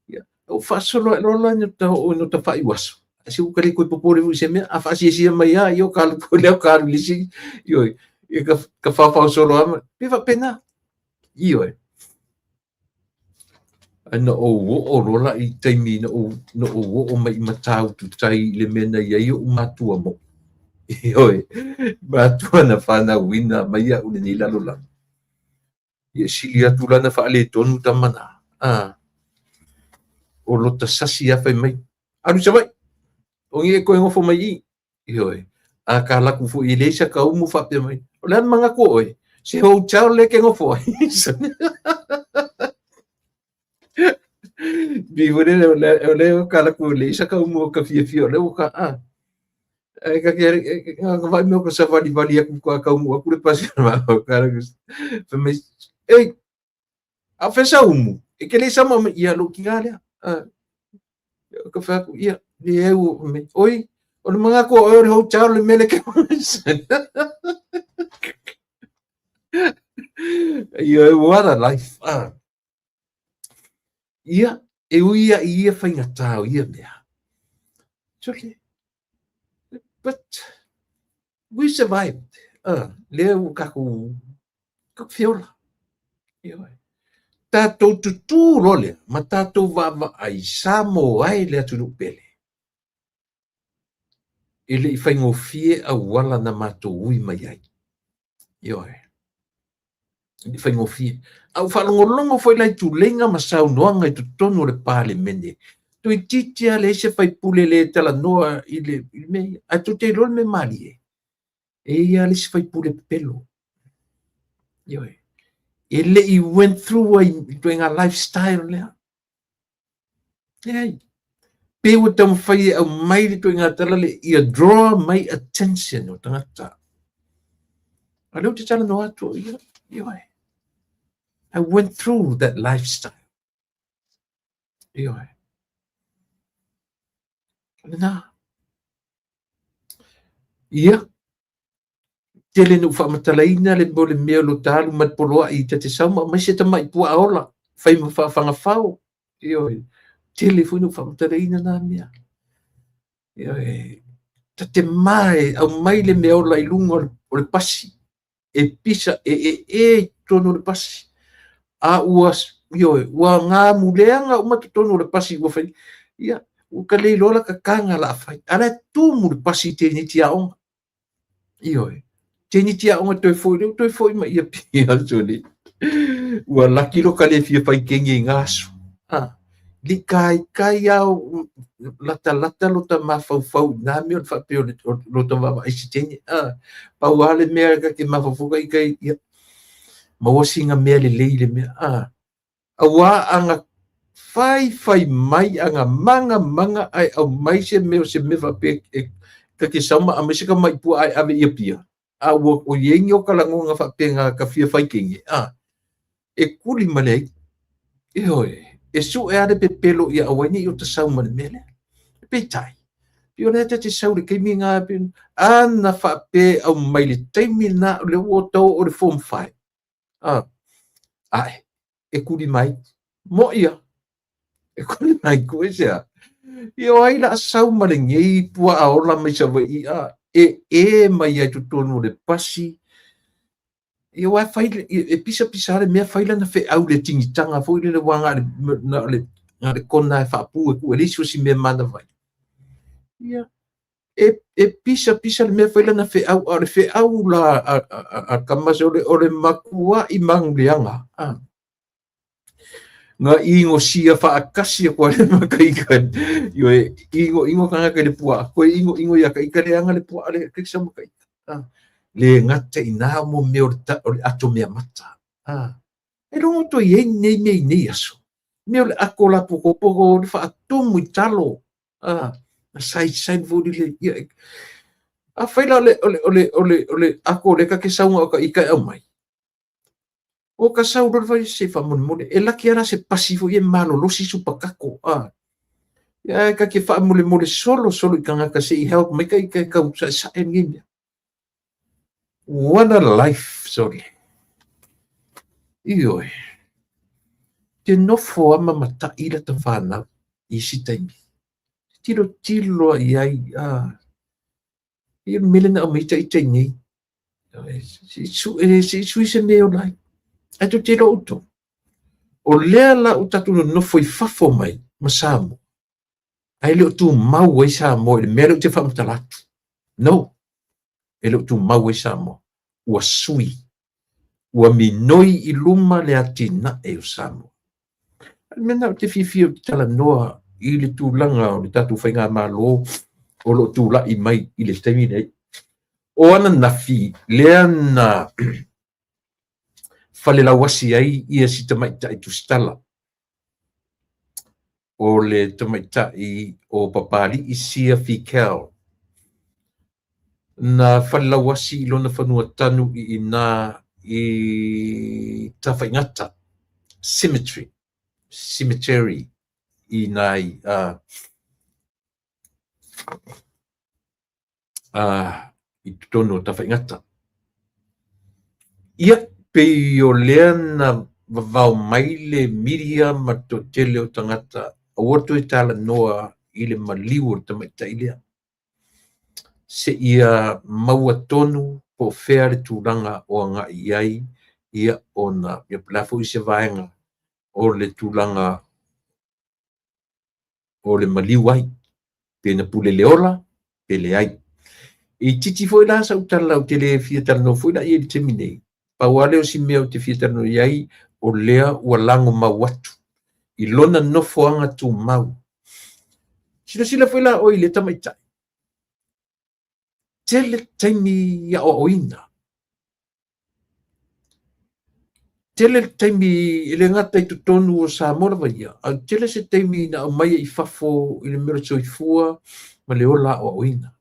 ia o fa solo no ta fa iwas asi u kali ko popore u se me a fa si mai ia ka ko le ka lisi io ia ka fa solo am pe va pena io ana o rola i taimi no o mai matau tu tai le mena ia i o matua mo oi matua na fana wina mai ia una ni lalola ia silia tu lana fa ale tonu tamana o lota sasi a fai mai Anu savai. O ngi ko ngofo mai i. A ka laku fu i leisa ka umu fa pe mai. O le manga ko oi. Se ho chao le ke ngofo. Bi vore le ka laku leisa ka umu ka fia le ka ai ka ke ka vai meu ko sa vali aku ka umu aku le pasi ma ka fa me ei a fesa umu e ke leisa mo ia lo ki gale ka fa ia le eu me oi o le mga ko o le ho chao le mele ke ia what a life ia e ia fainga tau ia mea okay but we survived leo kaku fiola ia tatou tutu role ma tatou va ai samo ai le atu pele ele i faingofie au wala na matou ui mai ai ia i faingofie au falongolongo foi lai tulenga ma saunoanga i totonu le palemene tui titia le se fai pule le talanoa i le me a tu te lol me mali e ia le se fai pule pelo ia ele i went through doing a lifestyle le ai pe o tam fai au mai le doing a tala le ia draw my attention o tangata a le te tala no atu ia I went through that lifestyle. Ia. Na. Ia. Tele no whamatalaina le bole mea lo talu mat poloa i te sauma mai se tamai pua aola. Fai ma whangawhao. Ia. Tele fui no whamatalaina na mea. Ia. Ta te mai au mai le mea ola i lunga o le pasi. E pisa tono le pasi. A uas ua ngā muleanga o matatono le pasi ua fai ia o ka leilola ka kanga la fai ala tumu le pasi te ni tia on te ni tia on toi foi ma ia pia soli ua laki lo ka le fia fai kengi ngaso li kai au lata lo ta mafau na mi o fa pe lo ta va ai siteni pa wale me ka ke mafau kai ia ma wasinga mea le leile mea awa anga fai mai anga manga ai au mai se me va pe ka ke sama a mesika mai pu ai ave ia pia a o yengi o kala ngonga fa pe nga ka fia fai kingi e kuli malei e su e ade pe pelo ia awani o ta sau mal mele pe tai pio le te sau le kimi nga pe ana fa pe au mai le taimi na le o to o le form 5 ai e kuri mai mo ia e kuri mai ko sia io ai la sau malengei pua aola mai sa vai e mai ai tutonu le pasi io ai fai e pisa le mea fai na fe au le tingitanga foi le wanga le kona e fa pu e ku le si me mana vai ia e pisa le mea fai na fe au la a kamaso le makua i manglianga nga ingo sia fa akasi ko le makaikan yo ingo kanga ke le pua ko ingo ya kai kare anga le pua le kisa makai le ngata ina mo me o ato me mata e lo to ye nei aso me o akola poko le fa ato mu talo sai vodi le a faila ole ako le ka ke saunga ka ika au mai o ka sau do vai se fa mon e la ki ara se pasivo ye malo lo si supakako ya ka ke fa mole solo ka nga ka se help me ka sa engine what a life sorry io te no fo ama mata ila ta fana i si taimi tilo ai i milena o mita i taini si se neo lai ato te roto o lea la o tatu no foi fafo mai ma samo ai le tu mau ai samo le mero te famtalatu no ele tu mau ai samo ua sui ua minoi i luma le atina e o samo mena te fifio tala noa i le tūlanga o le tatu whainga malo o lo tūla i mai i le taimi nei. O ana nafi, lea na whale lawasi ai ia si tamaitai tu stala. O le tamaitai o papali i sia fikao. Na whale lawasi i lona whanua tanu i na i tawhaingata. Cemetery i nai i tono tawhaingata. Ia pe o lea na vavau mai le miria ma to tele o tangata awartu i tala noa i le maliu o tamaitai lea. Se ia maua tonu po whea le tūranga o anga iai ia ona ia plafo i se vaenga o le tūranga o le maliu ai. Pe na pule leola, pe le ai. I titi foi la sa utala o tele fia tala foi la i le teminei. Pa wale o si mea o te fia tala iai o lea ua lango mawatu. I lona nofo anga tu mau. Sila foi la o i le tamaitai. Tele taimi ia o oina. Tele taimi i le ngata i tutonu o Samoa vaia. A tele se taimi na o mai i fafo i le mera soifua ma le ola o oina.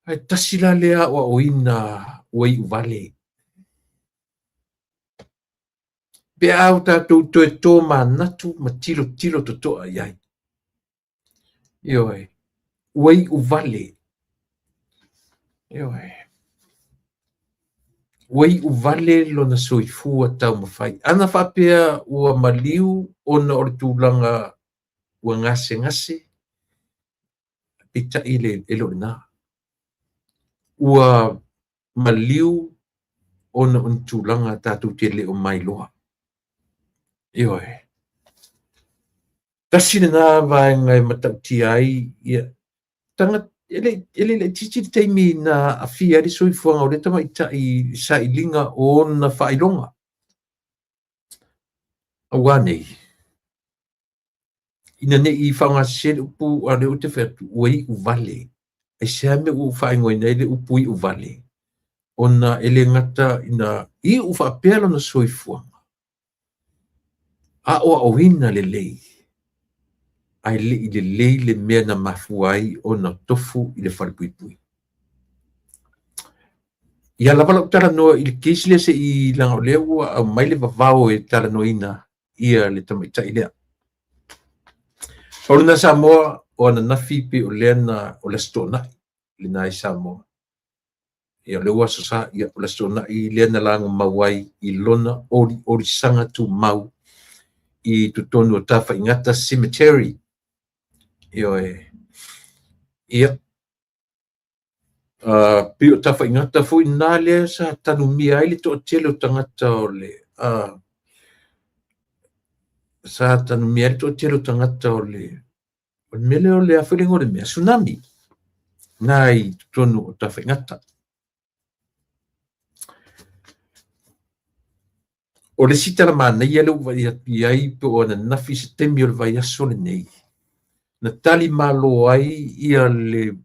Ai tasila lea o oina wai uvale. Pe au tātou toe tō mā natu ma tilo to toa iai. Ioi. Wai uvale. Ioi. Wai uvale lona soifua tau mawhai. Ana whapea ua maliu ona o le tūlanga ua ngase. Pita i le elo nā. Ua maliu ona o tūlanga tātou tele o mai loa. Ioi. Tasina nā vaenga e matauti ai ia. Tanga ele le titi taimi na afia le soifuanga o le tamaitai sa ilinga o na whailonga. Awanei. Ina ne i whanga sele upu a le o te whetu ui uvale. E sea me u whaingoe nei le upu i uvale. Ona ele ngata ina i ufa pēlo na soifuanga. A o ina le lei. Ai le i le lei le mea na mafuai o na tofu i le whalpuipui. Ia lawala utara noa i le keisi le se i langa o lewa au mai le vavao e tala no ina ia le tamaitai lea. Paulina Samoa o ana nafi pe o leana o le stona le nai Samoa. Ia lewa sosa ia o le stona i leana langa mawai i lona ori sanga tu mau i tutonu o tafa ingata cemetery. Ia pio tafa ingata foi nale sa tanumia ai le to tele tangata o le sa tanumia le to tele tangata o le mele o le afelingo le mea tsunami nai tonu o tafa ingata o le sitala mana ia le uvai ati ai po o na nafi se temi o le vai aso le nei na tali malo ai ia le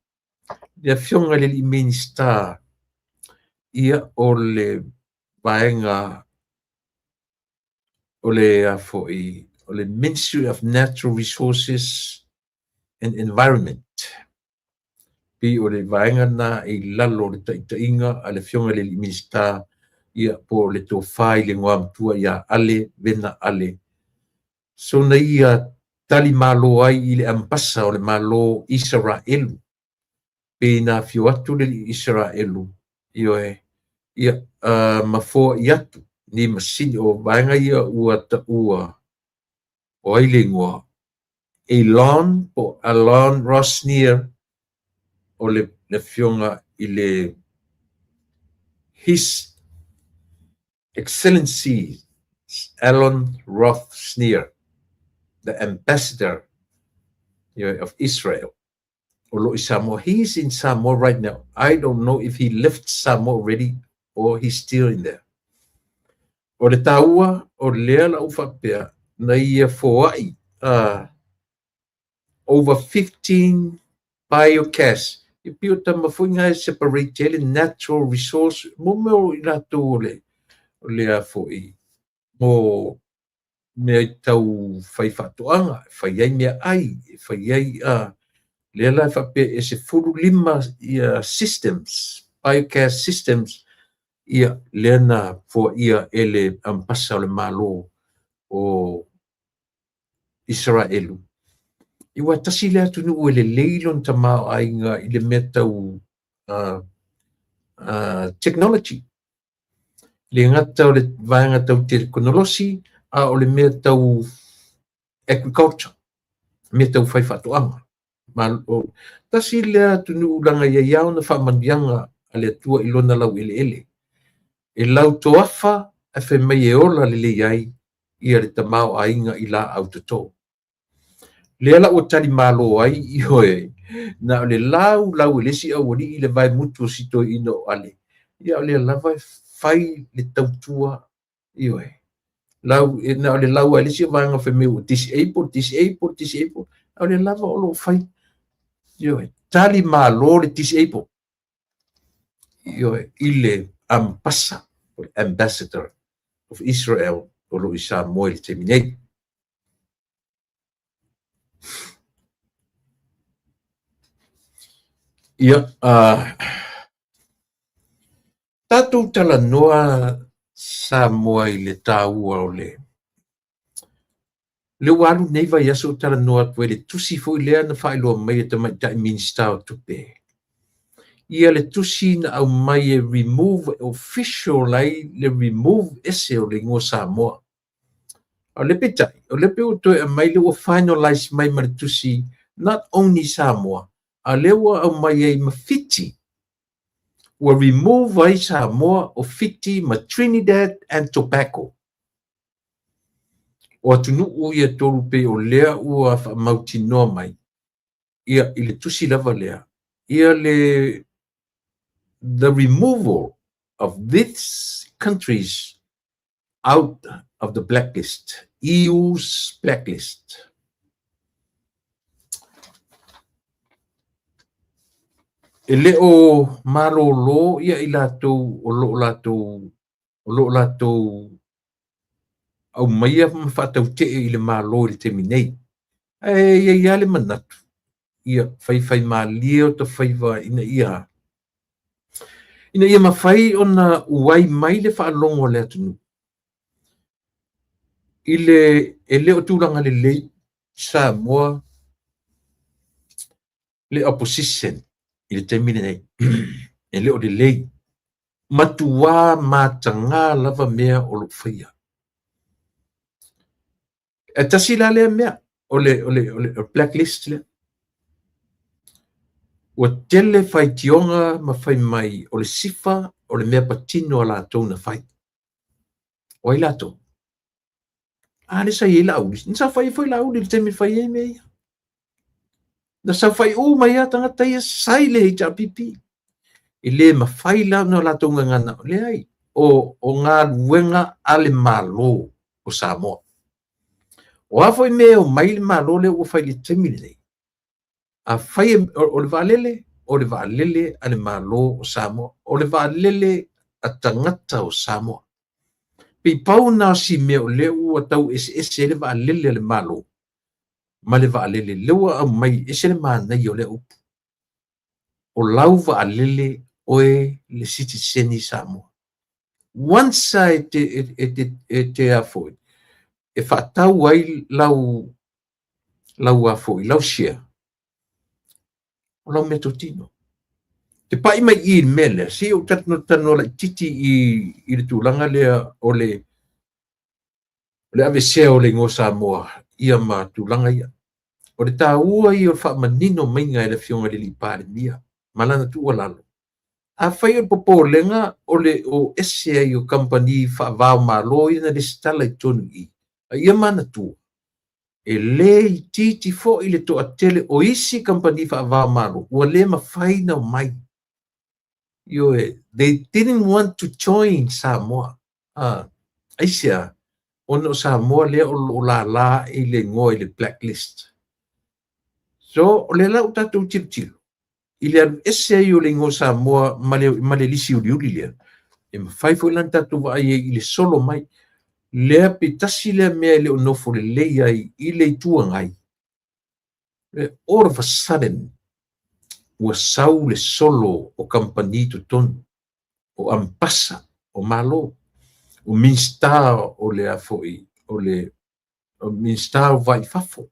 fionga le minister ia o le vaenga o le Ministry of Natural Resources and Environment. Pi o le vaenga na i lalo le taitainga a le fionga le minister ia po le tofai le ngoam tua ia ale vena ale. So na ia tali malo ai i le ampasa o le malo Israelu. Pe na fio atu le Israelu. Ia mafo iatu ni masini o vaenga ia ua ta ua o aile ngoa. Alon Rosnier o le fionga i le His Excellency Alon Rosnier, the ambassador of Israel. Olo Samoa. He's in Samoa right now. I don't know if he left Samoa already or he's still in there. O le taua o lea la ufa pea na ia foai over 15 biogas i pio tama foi ngai separate ele natural resource mo mo ina to le a foi mo me tau fai fatoanga fai ai me ai fai ai le la fa pe e se furu lima ia systems biogas systems ia lena fo ia ele ampasa le malo o Israelu. Iwa tasi le atu nu ele leilon tamao ainga i le mea tau technology. Le ngata o le vaenga tau teknolosi a o le mea tau agriculture. Mea tau fai fatoanga. Tasi le atu nu ulanga ia iau na whamandianga a le atua ilona lau ele ele. E lau toafa a fe mai e ola le le iai ia le tamao ainga i la autoto. Le ala o tali malo ai i hoe na le lau le si au li le vai mutu sito ino ale ia le lava fai le tautua i hoe lau na le lau le si vanga fe meu disable au le lava o lo fai i hoe tali malo le disable i hoe ile ampasa ambassador of Israel o lo isa mo le terminate. Ia, tatou talanoa sa moa i le tāua o le walu nei vai aso talanoa atu e le tusi foi lea na whailoa mai e tamaitai minista o tupe. Ia le tusi na au mai e remove official ai le remove ese o le ngua Samoa. O le petai, o le pe o toi a mai le ua finalize mai ma le tusi not only Samoa, a le ua au mai e mawhiti ua remove ai Samoa o Fiti ma Trinidad and Tobago. O atunu u ia tolu pe o lea ua whamauti noa mai. Ia i le tusi lava lea. Ia le the removal of these countries out of the blacklist, EU's blacklist. E leo malolo ia i latou o lo latou au maia whatau te i le malo le terminate. Ia le manatu. Ia whai malia o ta whaiva ina ia. Ina ia mawhai o na uai mai le whaalongo le atunu. E leo tūranga le lei Samoa le opposition i le terminate. E leo le lei. Matua matanga lava mea o lo whaia. E tasi la lea mea o le blacklist le. Ua tele whai tionga ma whai mai o le sifa o le mea patino a la tau na whai. O i lato. Ne sa i lau. Nisa whai lau le temi whai e mea. Na sa whai mai a tangata ia sai le hita pipi. I le ma whai lau na la tau ngana. Le ai. O ngā ruenga ale malo o Samoa. O a whai mea o mai le malo le o whai le temi le. A whai o le vaalele ale malo o Samoa. O le vaalele a tangata o Samoa. Pi pau na si mea o leu a tau ese le vaalele ale malo. Ma le vaalele leua au mai ese le mānei o leu. O lau vaalele oe le citizeni Samoa. Once te a foi. E whaatau ai lau a foi, lau share. O lau metotino. Te pai mai i mele, si o tano la titi i le tūlanga lea o le avesea o le ngō Samoa, ia ma tūlanga ia. O le tā ua i o wha manino mainga e le fionga le li pāre mia, malana tu lalo. A whai o popo lenga o ese ai o company wha vau malo i na le stala i tonu i. A ia mana tu. E le i titi fo i le to a tele o isi company wha vau malo, ua le ma whai na mai. They didn't want to join Samoa. Aisia, ona o Samoa lea o la i le ngoa i le blacklist. So, o le lau tatou tilo. I le anu ese ai o le ingo Samoa ma le lisi uli lea. E mawhai fo ilan tatou wa ai i le solo mai. Lea pe tasi lea mea le o nofo le leia i le itua ngai. All of a sudden, ua sau le solo o kampani tu tonu, o ampasa, o malo, o minsta o le afoi, o minsta o vai fafo.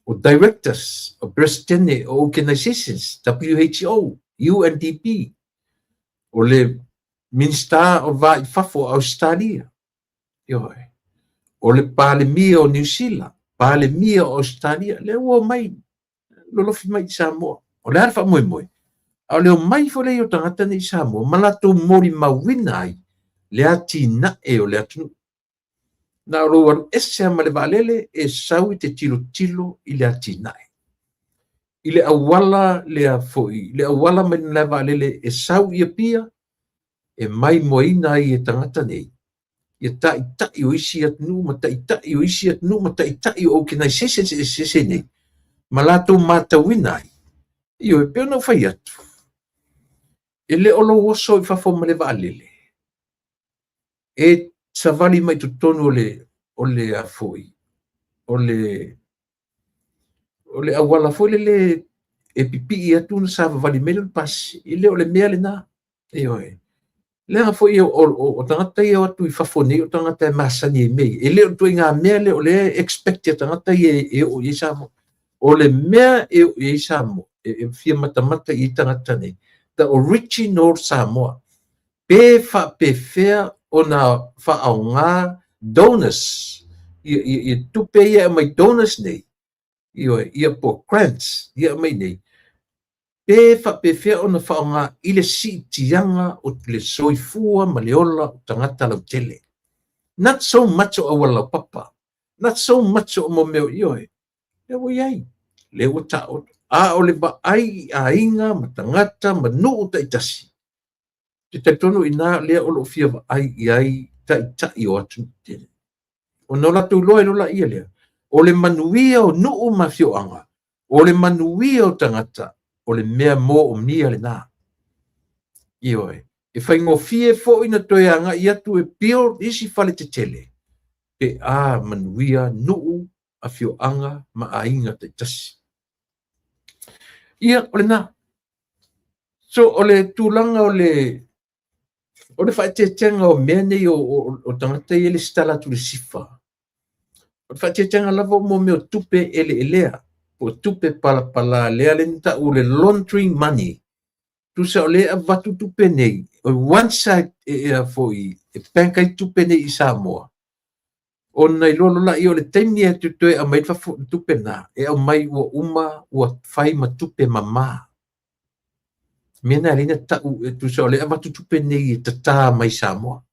O directors of breast organizations, WHO, UNDP, o le minsta o vai fafo Australia, o le palemia o New Zealand, palemia o Australia, le ua mai, lolofi mai Samoa, o le harfa moe. Au leo mai fo le o tangata ni Samoa, malato mori mawina ai, le ati na e o le atu. Na roa ese ama le valele e sau i te tilo i le ati na e. I le awala le a foi, le awala mai le valele e sau i a pia, e mai moina i e tangata nei. Ia tai o isi at nu, ma tai o isi at nu, ma tai o organizations e sese nei. Malato matawina ai. Io e peo na fai atu. E le olo oso i fafo ma le valele. E savali mai tutonu o le afoi. O le awala foi le e pipi i atu na sa vali mele le pasi. I le o le mea le na. E oe. Le a foi o tangata i atu i fafo nei o tangata e masani e mei. E le o tui ngā mea le o le expect i tangata i o i samo. O le mea e o i samo. E fia matamata i tangata nei. The original Samoa. Pe fea o na au ngā donors. I tupe ia mai donors nei. Ia po grants. Ia mai nei. Pe fea o na au ngā ile si tianga o le soifua ma le ola o tangata lau tele. Not so much o awala papa. Not so much o mo meo ioe. Le wo iai. Le wo tao. A o le ba ai a inga ma tangata ma nuu ta itasi. Te taitono ina lea o lo fia ba ai iai ta i o atu. O nola tu loe nola ia lea. O le manuia o nuu ma fio anga. O le manuia o tangata. O le mea mo o mia le nā. Ioe. E whai ngō fie fo ina toe anga i atu e pio isi fale te tele. Pe a manuia nuu a fio anga ma a inga te tasi. Ia, o le nā. So, o le tūlanga o le whaetetenga o mea nei o tangata i ele stala tu le sifa. O le whaetetenga lava o mo meo tupe elea. O tupe pala lea le nita o le laundering money. Tu sa o lea vatu tupe nei. O one side e foi. E penkai tupe nei i Samoa. O nei lolo la i o le teimi e tutoe a mai tupe na. E au mai ua uma ua whai ma tupe mama. Mena rina tau e tu sa o lea vatu tupe nei e tata mai Samoa.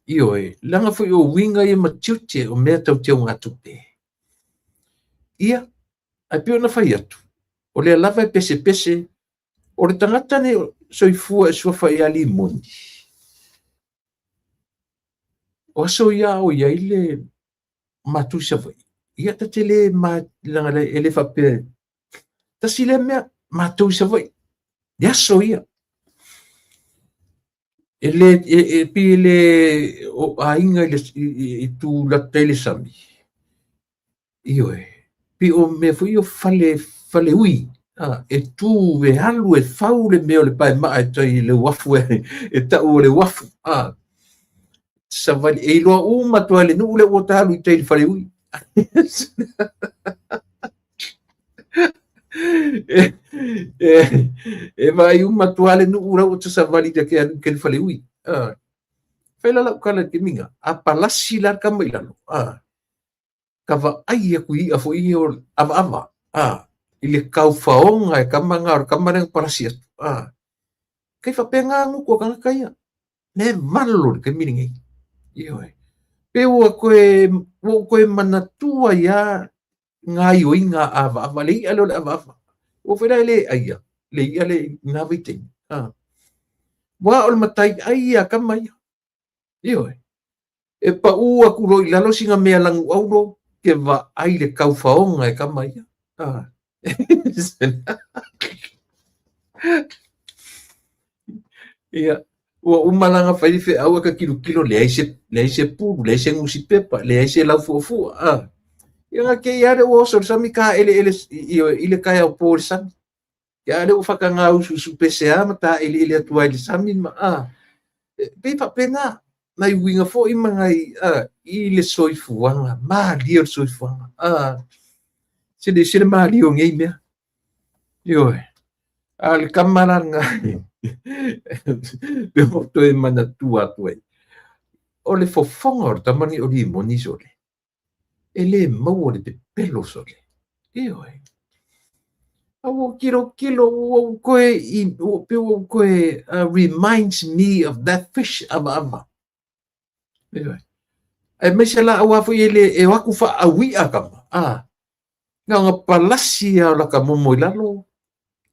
Ioe, langa foi o winga i ma tiute o mea tau teo ngā tupe. Ia, ai pio na whai atu. O lea lava e pese, o le tangata ne soifua e suafa i ali mondi. O aso ia o ia ile matu sa vai. Ia ta tele langa le ele fape. Ta sile mea matu sa vai. Ia so ia. Ele pile o ainga i tu la tele sami. Ioe. Pi o me fui o fale ui. E tu e halu e fau le meo le pai maa e tai le wafu e tau le wafu. Savali e loa uma toa le nuu le o talu i tai le fale ui. E vai uma toa le nuu la o ta savali da ke le fale ui. Fela la ukala ke minga. A palasi la kama ilano. Kava ai aku i a fo i o ava. Ile kau faonga e kamanga o kamarang palasi atu. Kei whapenga ngu kua kanga kaya. Ne malo ke miringi. Ioe. Pe ua koe manatua ia ngai o inga ava. Le ia lo le ava. O whera le aia. Le ia le ngawiteng. Wa o le matai aia kamaya. Ioe. e pa ua kuro I lalo singa mea langu aulo ke va ai le kaufaonga e kamai. Ia, ua umalanga fai fe aua ka kilo le aise pulu, le aise ngusi pepa, le aise lau fuafua. Ia nga ke iare ua oso le sami ka ile kaya o po le sami. Ia ale ua whakanga usu pese ama ta ile atua ile sami ma pepa pena mai winga fo I mangai ile soifuanga, malia o soifuanga. Sile malia o ngei mea. Ioe. Ale kamaranga. Pe hoto e mana tua tuai. O le fofonga o tamani o li moni sole. E le mau o le pelo sole. Ioe. Awo kilo o koe reminds me of that fish ava. Ioe. E mese la awa fo ele e waku fa awi akama. Nga palasi a la ka momo lalo.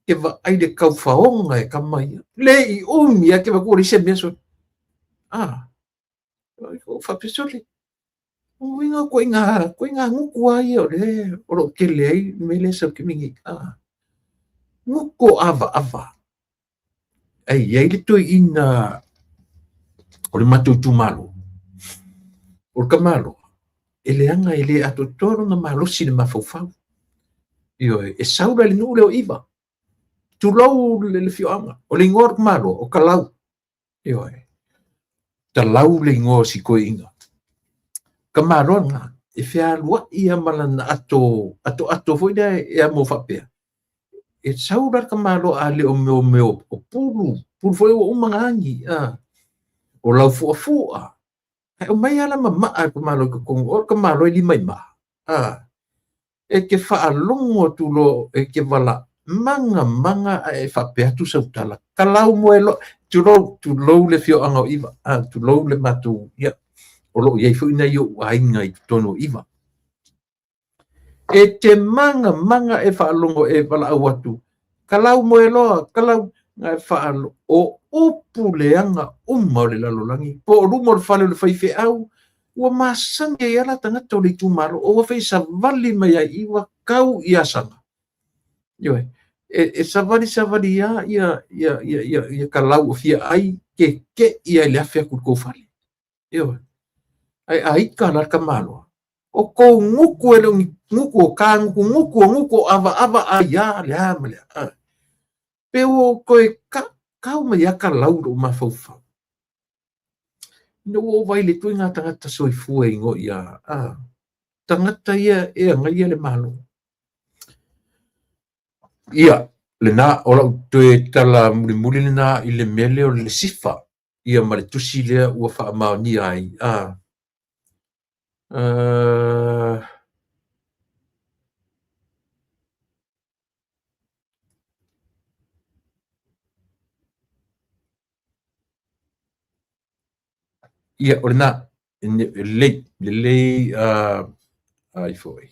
Ke va ai de kau faonga e kamai. Le I ya ke va ko ri se meso. Ko fa pesole. Winga ko inga nguku ai o le ke le ai me le so ke mingi. Nguku ava. Ai le to ina o le matu tu malo. O kamalo. Ele anga ele ato toro na malo si le mafofau. Io e saura le nule o iva. Tu lau le fioanga. O le ngor malo o kalau. Io ta lau le ngor si ko inga. Kamalo nga e fia lua ia malana ato foi da e amo fapea. E saura kamalo ale o meo o pulu foi o umangangi. O lau fuafua. O mai ala mama kamalo kong o kamalo li mai ma. E ke whaalongo tulo e ke wala manga e whapea tu sautala. Kalau moelo tulo le fio anga iwa. Tulo le matu ia. O lo iei fu ina yo wainga I tono iwa. E te manga e whaalongo e wala awatu. Kalau moelo, kalau ngai whaalo o upu leanga le lalolangi. Po o rumo le whale le whaife au. Ua masange ala tangata o le tumaro. O wa whai savali mai a iwa kau I asanga. Ioe. E savali ia kalau o fia ai ke ia le afea kuko whale. Ioe. Ai ka larka malo. O ko nguku e longi nguku o ka nguku ava a ia le amale. Pe o koe kau mai aka lauro mafaufa. No o vai le tuinga tangata soifua ingo ia. Tangata ia e ngai ia le malo. Ia, le na ola tue tala muli le na I le mele o le sifa. Ia ma le tusi lea ua wha maoni ai. Ia, o le na, lei, ai foi.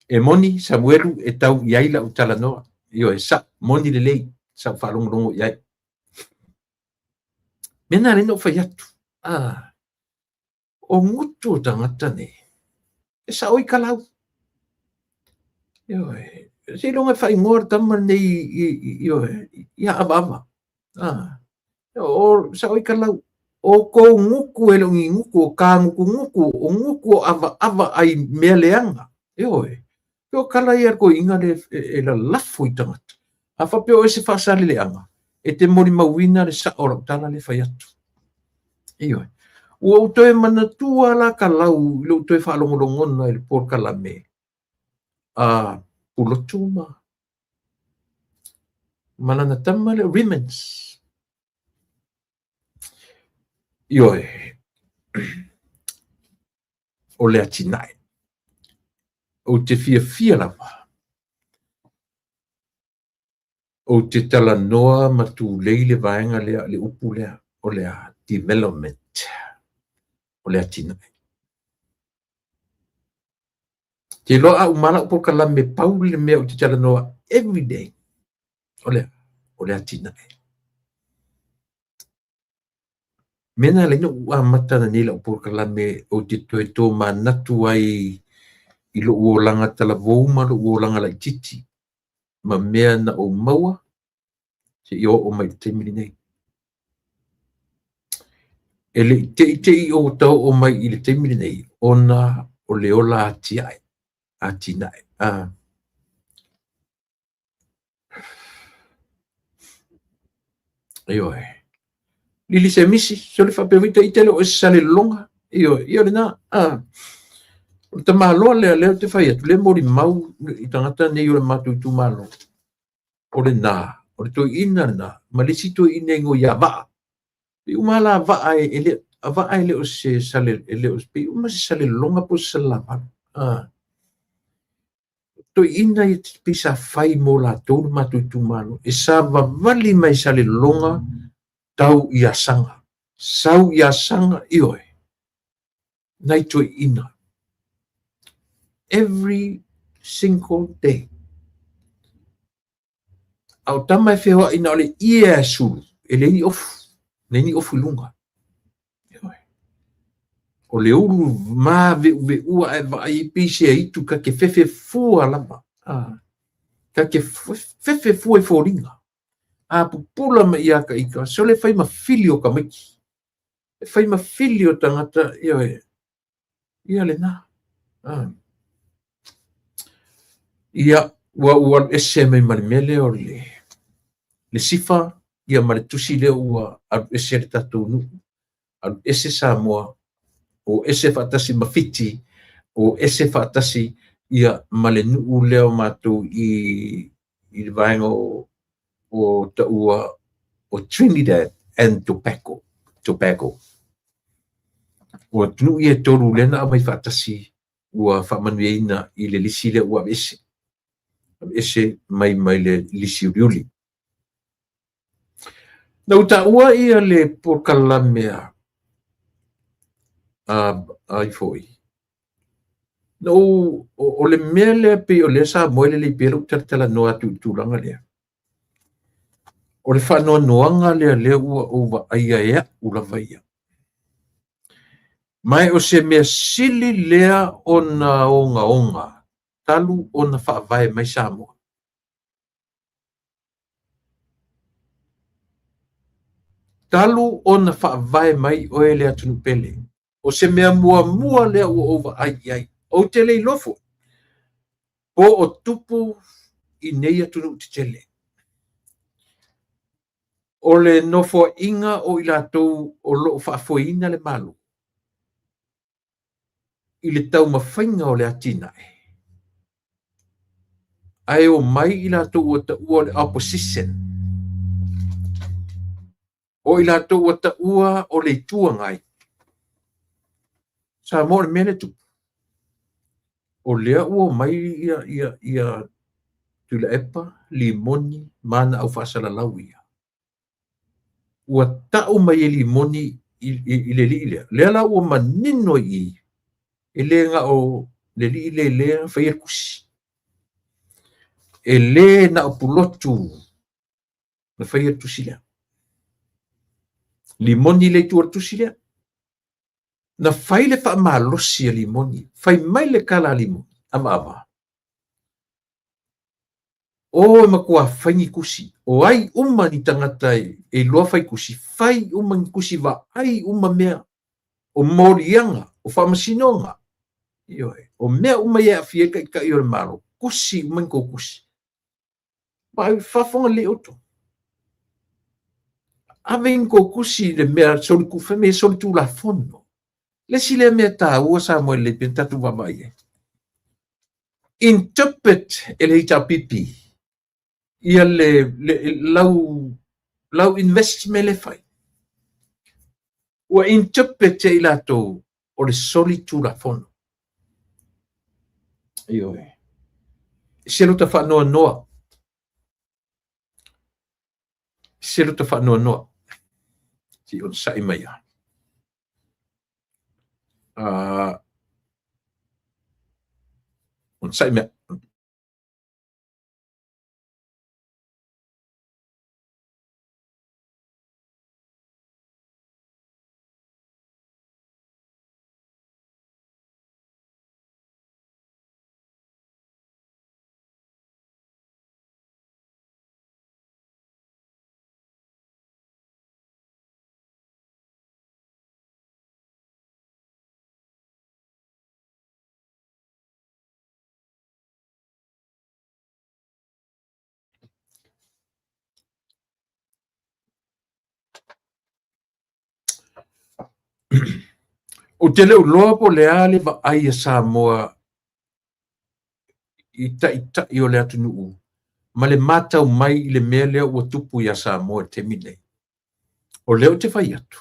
E moni, Samuelu, e tau iai la utala noa. Io e sa, moni le lei, sa whalongo iai. Mena le no whai atu. O ngutu o tangata ne. E sa oi kalau. Io e, si longa whai ngor tama nei, io e, ia ava. O sa oi kalau. O ko nguku e longi nguku o ka nguku o nguku o ava ai mea leanga. Io e. Peo kala ia ko inga e la lafu I tangata. Hafa peo e se whaasari leanga. E te mori mawina le sa ora tala le whai atu. Io e. Ua utoe mana tua la kalau le utoe whaalongolongona e le por kalame. Ulotuma. Malana tama le remens. Io e. O le atinai. O te fia lava. O te tala noa matu leile vaenga le upu lea. O le development. O le atinai. Te loa umala upo kalame paule mea o te tala noa every day. O le atinai. Mena le no ua mata na nila o kalame o te toe tō manatu ai i lo uolanga tala vouma lo uolanga la titi. Ma mea na o maua se i o mai te mili nei. E le te i o tau o mai i le te mili nei ona o le ola ati ai. Ati nai. Io e. Lili se misi, so le whapewita i tele o e sale longa. Io le na. O te māloa leo te whai atu, le mori mau i tangata nei o le mātu i tu mālo. O le nā, o le toi ina le nā, ma le si toi ina ingo ia vaa. Pe umala vaa e le, a vaa e le o se sale, e le o se, pe uma se sale longa po se lava. Toi ina i te pisa whai mo la tōru mātu i tu mālo, e sa vavali mai sale longa tau i asanga. Sau i asanga i oe. Nai toi ina. Every single day. Au tama e whewa ina ole ia e suru. E le ni ofu. Le ni ofu lunga. O le uru mā ve ua e wa ai pisi e itu ka ke fefe fua lama. Ka ke fefe fua e fōringa. A pupula ma ia ka ika. So le whai ma fili o ka miki. Le whai ma fili o tangata. Ia le nā. Ia ua ese mai mali mele o le sifa. Ia mali tusi le ua aru ese le tatou nu. Aru ese sa moa. O ese whaatasi mawhiti. O ese whaatasi ia male nuu leo mātou i le vaenga o ta ua o Trinidad and Tobago. O tunu i e toru lena a mai whaatasi ua whamanueina i le lisi le ua ese. Ese mai le lisi uriuli. Nau ta ua ia le porkalamea ai foi. No o le mele pe o le sa moele le pelo tala noa tu langa le. O le whanoa noanga le ua ova aia ea ula vaia. Mai o se mea sili lea o na onga. Talu o na whaavae mai Samoa. Talu o na whaavae mai o ele atunu pele. O se mea mua lea ua ova ai. O te lei lofo. Po o tupu i nei atunu te tele. O le nofo inga o i lātou o loo whaafoina le malu. I le tau mawhainga o le atina e. Ai o mai i lātou o ta ua le opposition. O i lātou o ta ua o le tua ngai. Sa mo le mene tu. O lea ua mai ia tula epa, limoni, mana au whaasala lau ia. Ua tau mai e limoni i le li lea. Lea la ua manino i. E le nga o le li lea whaia kusi. E le na o pulotu na whaia tusi lea. Limoni le tua tusi lea. Na whai le wha malosi a limoni. Whai mai le kala limoni. Ama. O makua whaingi kusi. O ai uma ni tangata e loa whai kusi. Whai uma ni kusi wa ai uma mea. O morianga. O whamasinonga. O mea uma ia fieka i ka i ore maro. Kusi uma ko kusi. Mai whafonga le oto. Ave ko kusi le mea soli kuwha me soli tu la fono. Le si le mea tā ua sa mo le pentatu wamai. Interpret ele ita pipi. Ia le lau investment le fai. Ua interpret e ilato o le soli tu la fono. Selo ta whanoa noa. Selo ta whanoa noa. Si on sa ima ia. On sa ima. O te leo loa po le ale va ai a Samoa i o le atu nuu. Ma le matau mai i le mea lea ua tupu i a Samoa te mine. O leo te whai atu.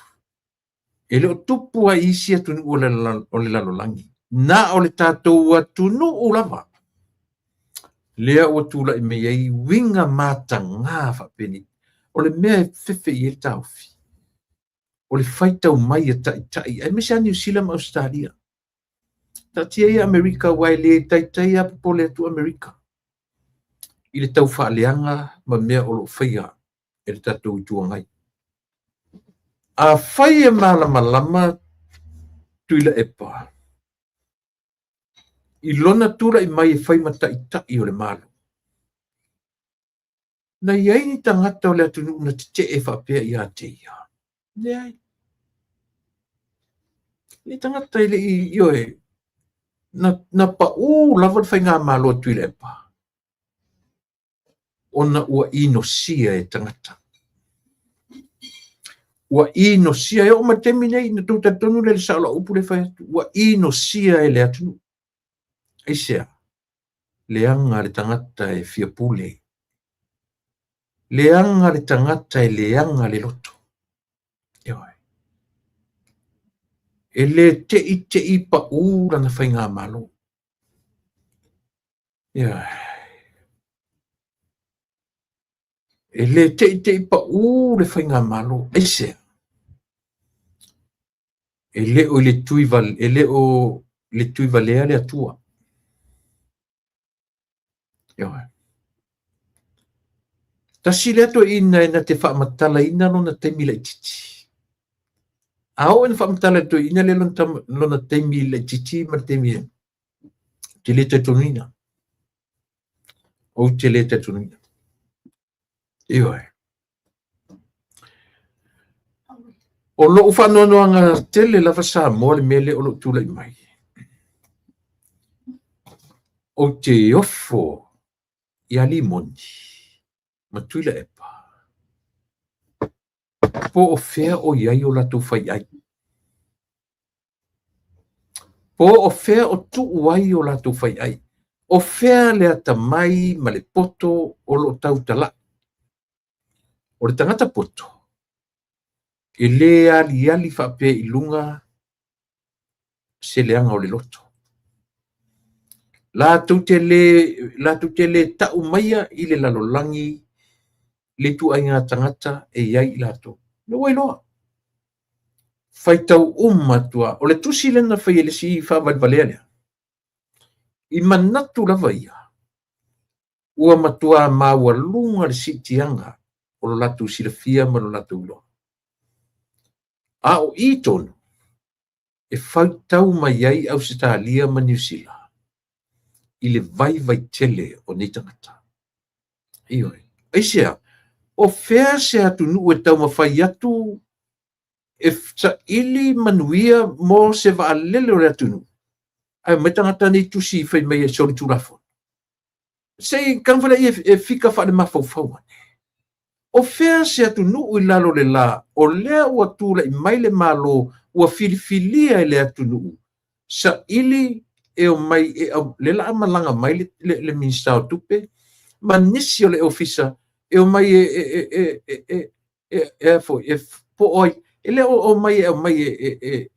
E leo tupu a isi atu nuu o le lalolangi. Na o le tātou atu nuu lava. Lea ua tula i mea i winga mata ngā whapeni. O le mea e fefe i e tauwhi. O le whaitau mai a tai. E mese a New Zealand Australia. Ta tia i Amerika wai le tai a po le atu Amerika. I le tau whaaleanga ma mea o lo whaia e le tātou i tuangai. A whai e malama tuila e pā. I lona tura i mai e whai ma tai o le malo. Na iai ni tangata o le atu na te e whapea i a te ia. Nei. Ni tangata i le i oe. Na pa lava whai ngā malo tuila e pā. Ona ua ino sia e tangata. Ua ino sia e o ma temi nei na tūta tonu le saola upu le whai atu. Ua ino sia e le atu. Eisea. Le anga le tangata e fia pule. Le anga le tangata e le anga le loto. Eoi. E le te i pa ura na whai ngā malo. Eoi. E le te i pa ura le whai ngā malo. Eisea. E le o le tuiva, e le o le tuiva lea le atua. Eoi. Ta si le ato ina e na te whaamatala ina no na te mila i titi. Ao en whaamatala to ina le lona te mila i titi ma te mila. Te le te tonina. O te le te tonina. Eoi. O lo whanoanoanga tele lava Samoa le mele o lo tula i mai. O te ofo i a limoni. Ma tuila e pā. Po o fea o iai o lato whai ai. Po o fea o tu uai o lato whai ai. O fea le ata mai ma le poto o lo tau tala. O le tangata poto. E le ali whape i lunga se leanga o le loto. La tu te le tau maia i le lalolangi le tu ai ngā tangata e iai i lato. Me wai loa. Whai tau matua. O le tusi lena whai ele si i whawalvalea. I manatu lava ia. Ua matua maua lunga le sitianga o lo latu silafia ma lo latu uloa. A o i tonu, e whai tau mai ai au Australia ma New Zealand. I le vai tele o ni tangata. Ioi. Eisea, o fea se atu nuu e tau mawhai atu, e sa ili manuia mo se va alele o le atu nuu. Ai mai tangata ni tusi whai mai e sori tūrafo. Sei, kanwhana e fika wha le mawhau. O fea se atu nuu i lalo le la, o lea ua tūla i mai le malo, ua filifilia i le atu nuu. Sa ili e o mai, le la amalanga mai le minsta o tupe, ma nisi o le ofisa, e o mai po oi, e le o mai e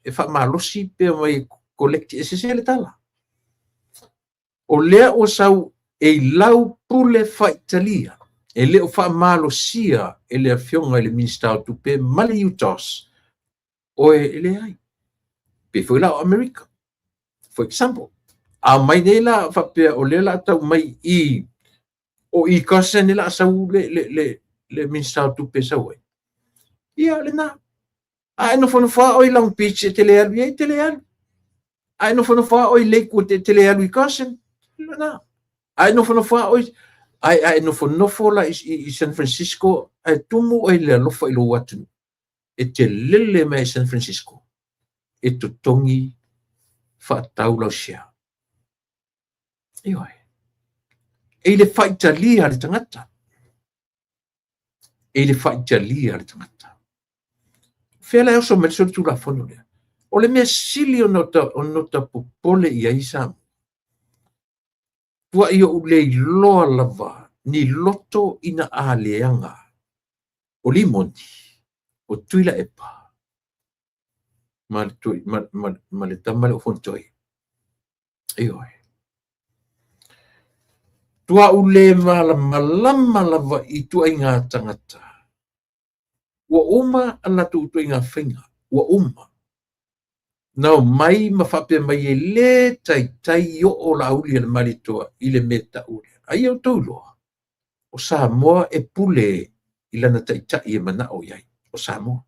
wha malosi, pe o mai kolekti, e se le tala. O lea o sau e lau pule whaitalia, e leo wha malosia e le awhionga e le minsta o tupe, mali utos, o e le ai. Pe foi lau Amerika. For example, a mai nei la whapea o le la tau mai i kasa nei la sau le minsta o tupe sau e. Ia le na. A no fono wha oi Long Beach e tele alu e tele alu. A no fono wha oi Lakewood e tele alu i kasa. Le na. A no fono wha oi ai no fono la i San Francisco ai tumu oi le alofa i lo watu. E te lele mai San Francisco. E to tongi whaatau lau sea. Ioi. E le whaitalia le tangata. E le whaitalia le tangata. Whela e oso mele sori tūra whanu lea. O le mea sili o nota popole ia isa. Tua ia ulei loa lava ni loto ina aleanga. O limoni, o tuila epa. Ma le tamale o fontoi. Ioi. Tua ule malama lava i tua inga tangata. Wa uma ala tu inga whenga. Wa uma. Nau mai mawhape mai e le tai o o la uli le maritoa i le meta uli. Ai au tauloa. O Samoa e pule i lana tai e mana o iai. O Samoa.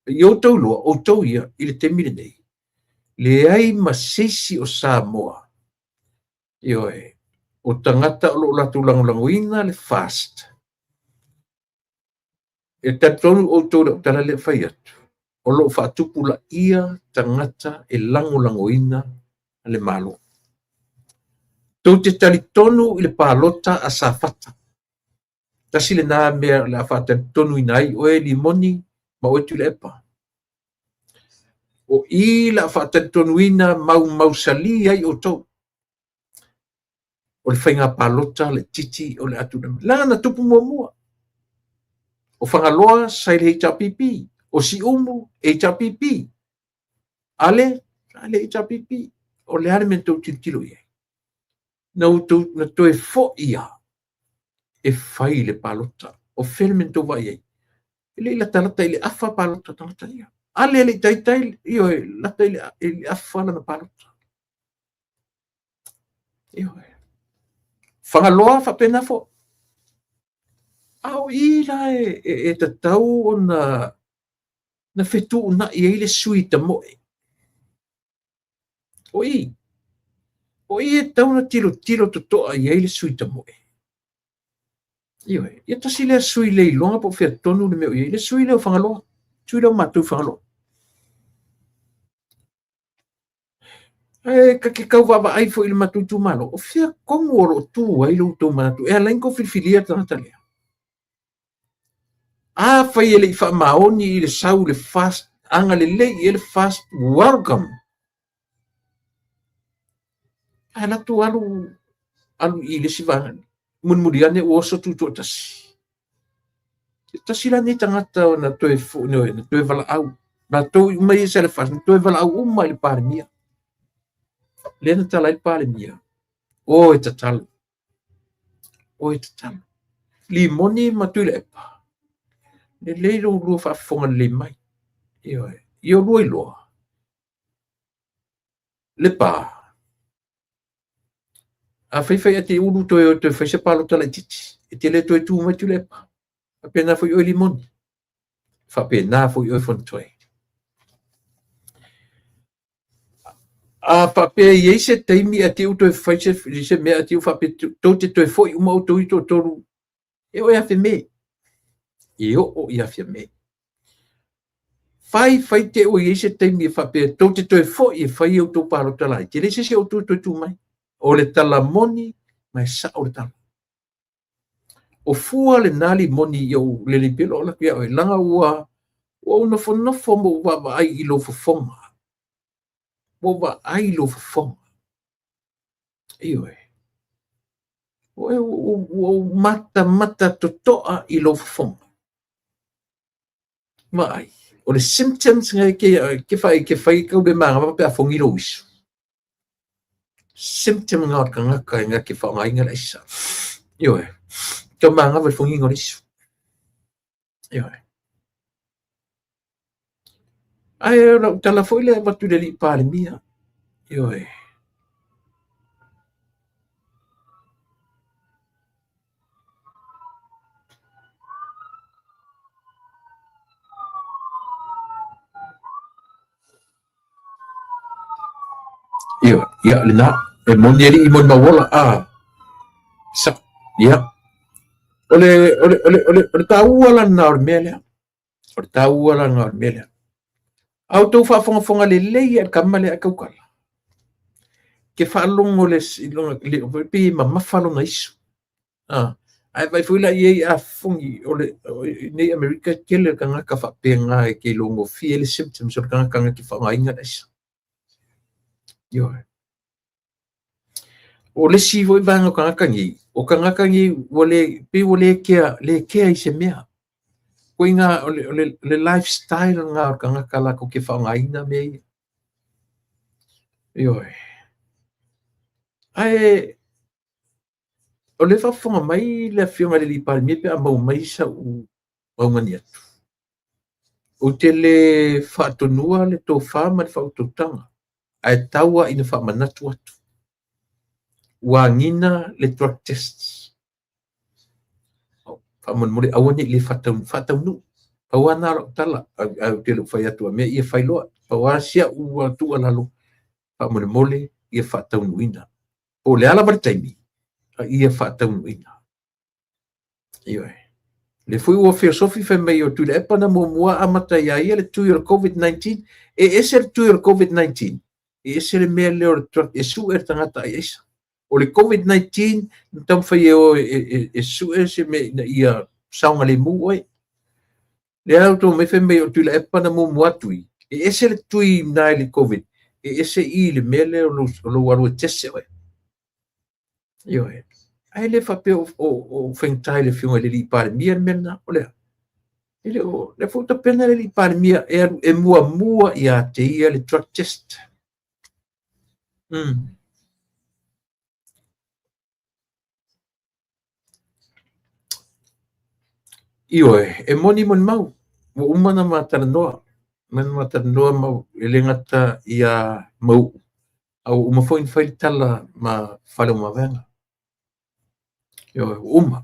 I au tauloa o tau ia i le temile nei. Le ai masisi o Samoa. Ioe. O tangata o lo latu langolangoina le fast. E tatonu o tau le tala le whai atu. O lo whaatupu la ia tangata e langolangoina le malo. Tau te tali tonu i le pālota a safata. Tasi le nā mea le awhata tonu inai o e limoni ma o e tule epa. O i la awhata tonu ina mau sali ai o tau. O le whainga pālota le titi o le atu. Langa na tupu mua. O whangaloa sai le HRPP. O si umu HRPP. Ale HRPP. O le ale mentou tilo ia. Na toe fo ia. E whai le pālota. O whele mentou vai ia. Ele ila talata ile afa pālota tangata ia. Ale le taitai io lata ile afa lana pālota. Io whangaloa whapena fo. Au ila e tatau o na whetu na i eile sui ta moe. O i e tau na tilo to toa i eile sui ta moe. Io ia tasi lea sui lei longa po whea tonu le meo i eile sui leo whangaloa. Sui leo matu whangaloa. Ka ke kau wawa ai fo i le matu tu malo. O whea kongo oro tu ai lo tau manatu. E alain ko whilwhilia tangata lea. A whai ele i wha maoni i le sau le fast, anga le lei i le fast welcome. A latu alu i le sivangan. Munmuriane o oso tu tasi. Tasi la ni tangata o na toe fu, na toe vala au. Na toe umai se le fast, na toe vala au uma i le pare mia. Le na tala i le pare mia. O e tatalo. O e tatalo. Limoni matu le epa. Le leilo lua whaafonga le mai. Io lua i loa. Le pā. A whaiwhai a te ulu toi o te whaise palo tala i titi. E te le toi tū mai tu le pā. A pēnā fwoi oi limoni. Wha pēnā fwoi oi whantoe. A wha pē i eise teimi a te u toi whaise se mea a te u wha pē tau te toi fwoi uma o toi to toru. E oi a whi me. E o ia fia me. Fai te o i se teimi e whape tau te toi fo i whai au tau pāro talai. Te reise se au tau mai. O le tala moni mai sa o le tala. O fua le nali moni i au le li pelo o la kia o e langa ua o nofo mo wa ai i lo fofonga. Mo wa ai lo fofonga. Iwe. O mata totoa i lo fofonga. Mai. O le symptoms ngai ke fai kau be manga pa fongi lo isu. Symptom ngā ka ke wha ngai ngā isa. Ioe. Ka manga vai fongi ngā isu. Ioe. Ai tala foi le watu le li pāle mia. Ioe. Ia le na e moni ali i mon mawola sa ia ole taua la na or mele or taua la na or mele auto fa fonga le le e kamale ka ukala ke fa longo le pi ma falo na isu ai vai fuila ye a fungi ole nei America kele kanga ka fa penga e ke longo fiele symptoms o kanga ki fa inga desa yo o le si voi vanga kanga kangi ole pe ole ke ai se mea ko inga le lifestyle nga kanga kala ko ke fa inga me yo ai o le fafoga mai le afioga le lipalemi pe a mau mai sau augani atu o te le faatonua le tofā ma le faautautaga ae taua ina faamanatu atu uagina le drug tests faamolemole aua nei le faataunuu paua na loo tala au te loo fai atu a mea ia fai loa paua sia'u atua lalo faamolemole ia faataunuina po le ala vale taimi ia faataunuina ioe le foi ua feosofi fai mai o tui le epa na muamua amatai ia le tui o le COVID-19 e ese le tui o le COVID-19 e ese le mea leo le drug e su e le tagata ai aisa o le COVID-19 na tau fai o e su e se me na ia saunga le mu oe le au tō me fai mai o tui le epa na muamua tui e ese le tui na le COVID e ese i le mea leo lo waru e tese oe ioe ai le fape o fengtai le fiunga le li pare mia mena o lea ele o le futa pena le li pare mia e mua ia te ia le drug test ioe e moni mon mau o umana matana noa mau ele ngata ia mau au uma foi fai tala ma fale uma venga ioe uma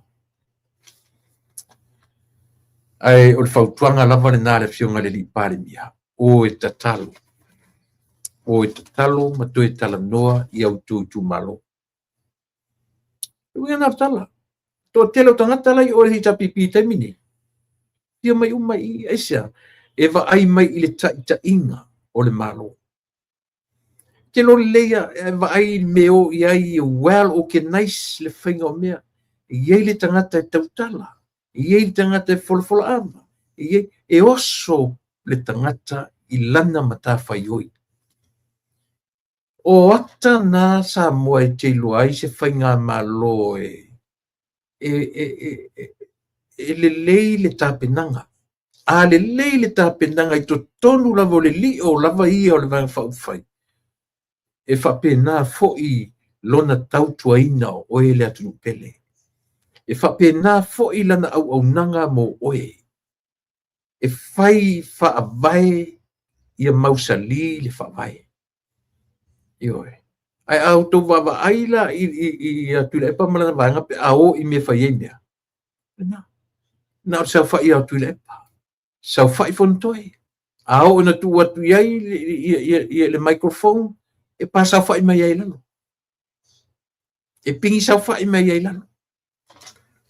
ai o le fautuanga lava le nā le fiunga le li pare mia o e tatalo ma tu e tala noa i au tu malo ui ana tala to telo tangata lai o le hita pipi taimini ia mai uma i aisia e va ai mai i le ta inga o le malo ke lo leia e va ai meo i ai well organized le whainga o mea i le tangata e tautala i le tangata e folfola ama e oso le tangata i lana mata whaioi o ata nā sa mua e te lua i se whainga malo e le lei le tāpenanga a le lei le tāpenanga i to tonu lava o le li o lava ia o le vanga whauwhai e whapena fo'i lona tautuaina o oe le atunu pele e whapena fo'i lana au nanga mo oe e whai whaavae ia mausali le whaavae ioe ai au tō wawa aila i atu le epa malana vanga pe ao i me whai e mea na o sau whai atu le epa sau whai fontoi ao na tu atu iai i le microphone e pa sau whai mai ai lano e pingi sau whai mai ai lano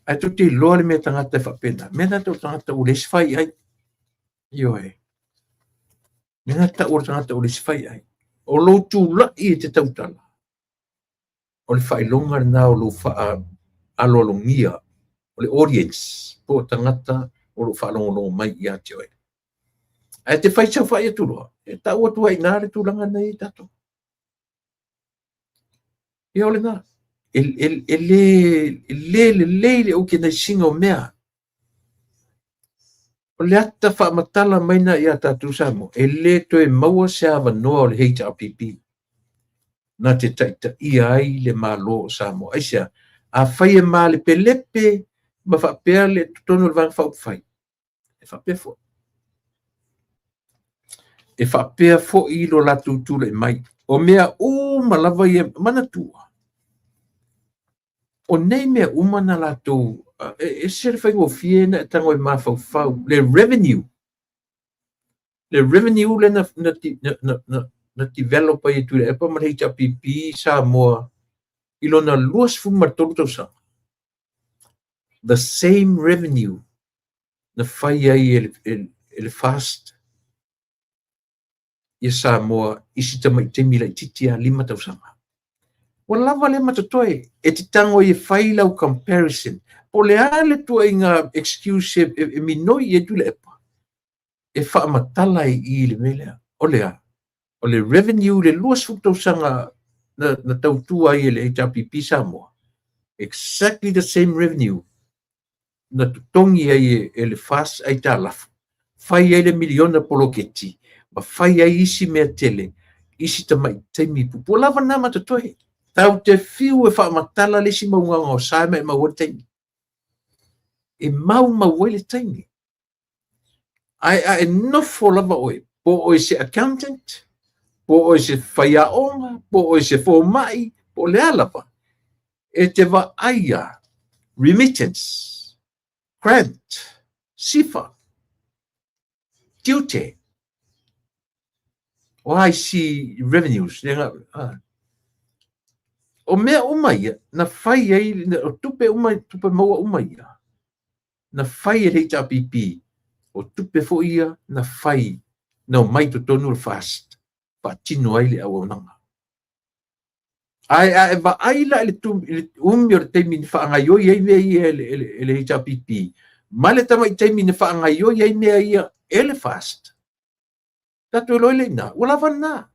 ai tu te loa le mea tangata e whapena mena tō tangata u les whai ai ioe mena ta u tangata u les whai ai o lo tu la i te tautala o le whailonga na o lo wha alolongia o le audience po tangata o lo whalongo mai i ate oe ai te whai sau whai atu loa e ta ua tua i nare tu langa nei tato e ole nā le o ke nei singa o mea o le ata whaamatala maina i a tatu samo e le to e maua se awa noa o le HRPP na te taita i ai le malo o samo aisia a whai e maa le pelepe ma whapea le tono le vang whauwhai e whapea fo e whapea fo i lo la tūtule mai o mea malawa i manatua o nei mea umana la tū e sere whai ngō fiena e tango i maa whauwhau le revenue le na developer i tu le epa ma HRPP sa moa i lona luas fu martolu tau sa the same revenue na whai ai ele fast i sa moa isi tamai te mila i titia 5 tau sanga Ua lava le matatoe, e te tango i whai lau comparison. Po le ale tua inga excuse e minoi e tu le epa. E wha matala i le melea. O le revenue le luas fuktausanga na tautua i le HRPP Samoa. Exactly the same revenue na tutongi ai e le fast ai talafu. Whai ai le miliona poloketi. Ma whai ai isi mea tele. Isi tamai taimi pupu. Lava na matatoe. Tau te fiu e wha matala le si maunganga o saima e maua taimi. E maua le taimi. Ai nofo lava oe. Po oe se accountant. Po oe se whaiaonga. Po oe se fōmai. Po le alapa. E te wa aia. Remittance. Grant. Sifa. Duty. O ai si revenues. O mea umaia, na whai ai, o tupe umai, tupe maua umaia. Na whai e HRPP, o tupe fo ia, na whai, na o mai to tonu le fast, pa tino ai le awa nanga. Ai va ai la le umi o le teimi ni wha ngai oi ai mea ia le HRPP. Ma le tama i teimi ni wha ngai oi ai mea ia ele fast. Tato loi le na, wala vana.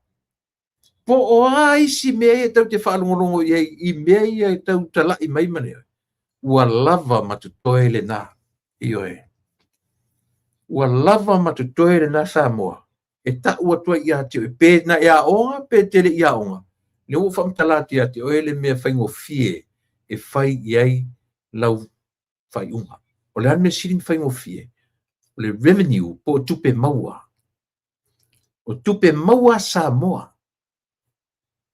Po o ai si mea e tau te whaalongolongo i mea e tau tala i mai mane. Ua lava matutoe le nā. Ioe. Ua lava matutoe le nā Samoa. E ta ua tua i ati o. E pē na ia onga, pē tele ia onga. Le ua whamtalati ati o ele mea whaingo fie. E whai i ai lau whai unga. O le ane sirin whaingo fie. O le revenue po o tupe maua. O tupe maua Samoa.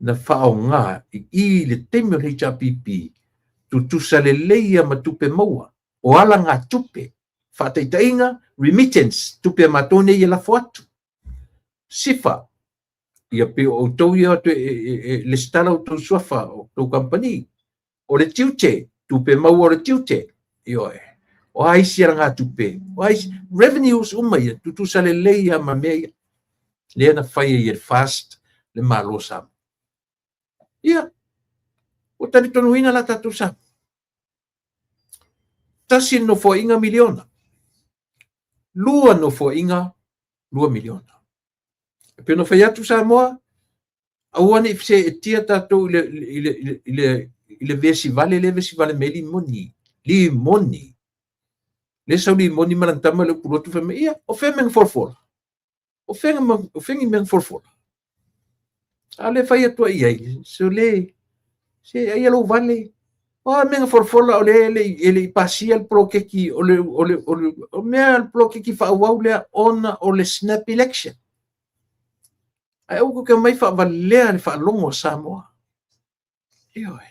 Na whao ngā i le teimio HRPP tu sale leia ma tupe maua o ala ngā tupe whataitainga remittance tupe matone i la fuatu sifa ia pe o tau ia le stala o tau suafa o tau company o le tiute tupe maua o le tiute ioe o aisi ala ngā tupe o aisi revenues umai tu sale leia ma mea lea na whaia i fast le malo sam. Ia, o tani tonuina la tatu sa. Tasi no fo inga miliona. Lua no fo inga 2 miliona. Pe no fai atu Samoa, awane ifse e tia tatu ile vesi vale me limoni. Le sau limoni malantama le purotu feme ia, o feme forfola. O fengi men forfola. Ale fai atu ai, so le, se ai alo vale, o menga forfola o le pasia el plokeki, o mea el plokeki fa wau lea ona o le snap election. Ai uko ke mai fa valea le fa longo Samoa. Ioe.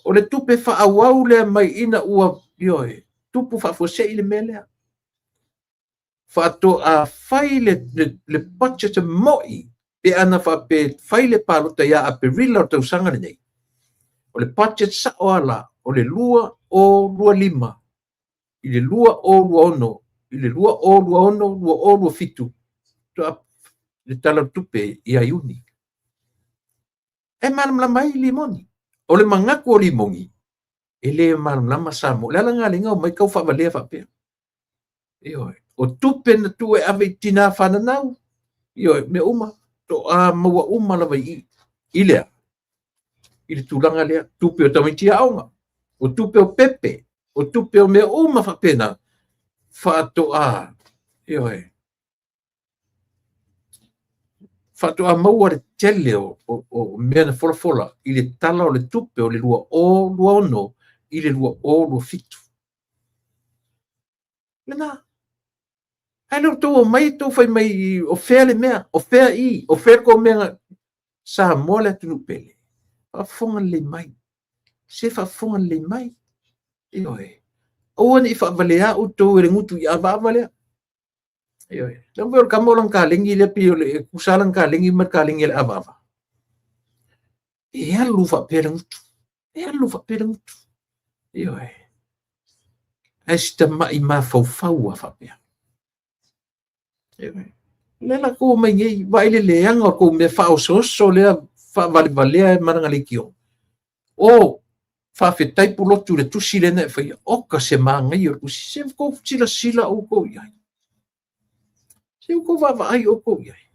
O le tupe fa wau lea mai ina ua, ioe, tupu fa fose ile melea. Fa to a fai le budget moi, pe ana fa pe fai le palota ia a perila o tau sanga nei. O le budget sa o ala, o le lua o lua lima, i le lua o lua ono, i le lua o lua ono, lua o lua fitu, le tala tupe i aiuni. E malamlama i limoni, o le mangaku o limongi, e le malamlama Samoa, le ala ngā linga o mai kau whavalea whapea. Ioe, o tupe na tu e ave tina whananau, ioe, me uma, to a maua uma lawa i lea. I le tūlanga lea, tupe o tamitia aonga, o tupe o pepe, o tupe o mea uma whapena, whaato a, ioe, whaato a maua le tele o mea na fola, i le tala o le tupe o le lua o lua ono, i le lua o lua fitu. Lena, ai lor tō o mai tō whai mai o whea le mea, o whea ko mea Samoa le tunu pele. Whafonga le mai. Se whafonga le mai. Ioe. Oane i whavalea o tō e ngutu i awavalea. Ioe. Nang weo kamo lang kalingi le pio le kusalang kalingi mat kalingi le awawa. E alu whapera ngutu. E alu whapera ngutu. Ioe. Ai sita mai ma fau a whapea. Ioe. Lela ko mai ngei, vai le leanga ko me whao so lea whaavalevalea e maranga leikio. O, whaafetai pulotu le tusi le ne whaia, oka se māngai o kusi, se ko sila o ko iai. Se ko whaavai o ko iai.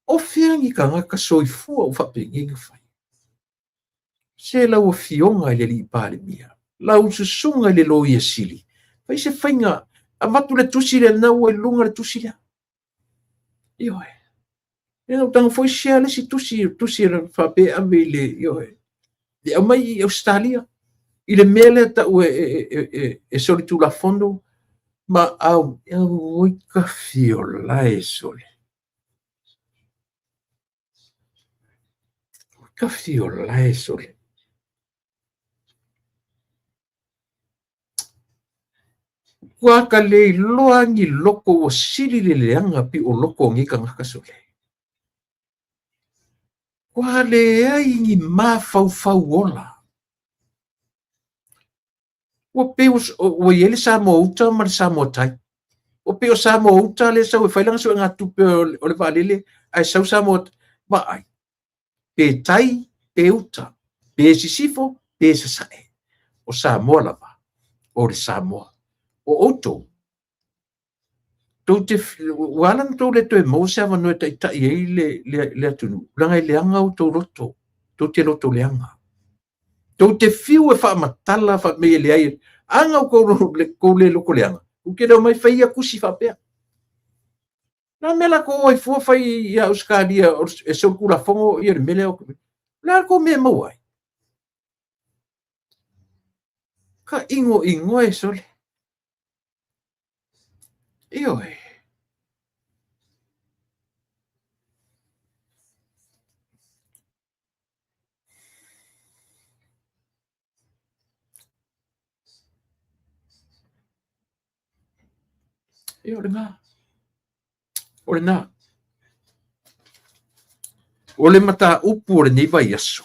O whiangi ka ngaka soifua o whapenginga whai. Se lau o fionga le li pāle mia. Lau susunga le lo ia sili. Whai se whainga, a watu le tusi le nau e lunga le tusi le. Ioe. E nau tanga foi sea le si tusi le whape ame le, ioe. Le au mai i Australia. I le mele ta ue e soli tu la fondo. Ma au, oi ka fio la e soli. Ka fio la e soli. Kua ka le loa ngi loko o siri le leanga pi o loko ngi ka ngaka sole. Kua le ai ngi ma fau ola. O pe o yele sa mo uta ma sa mo tai. O pe o sa mo uta le sa o failanga so nga tupe o le valele ai sa mo ba ai. Pe tai, pe uta, pe sisifo, pe sasae. O sa mo lava. O le sa mo. O oto. Tau te walang tau le toe mo se avano e tai ei le atunu. Langa i leanga o tau roto. Tau te roto leanga. Tau te fiu e wha matala wha me le ai. Anga o kou le loko leanga. Uke rau mai whai a kusi wha pea. Nā mela ko ai fua whai i a Australia e so kula fongo i a mele o. Nā ko me mauai. Ka ingo e sole. Ioe. Io le ngā. O le nā. O le mata upu o le niwa i aso.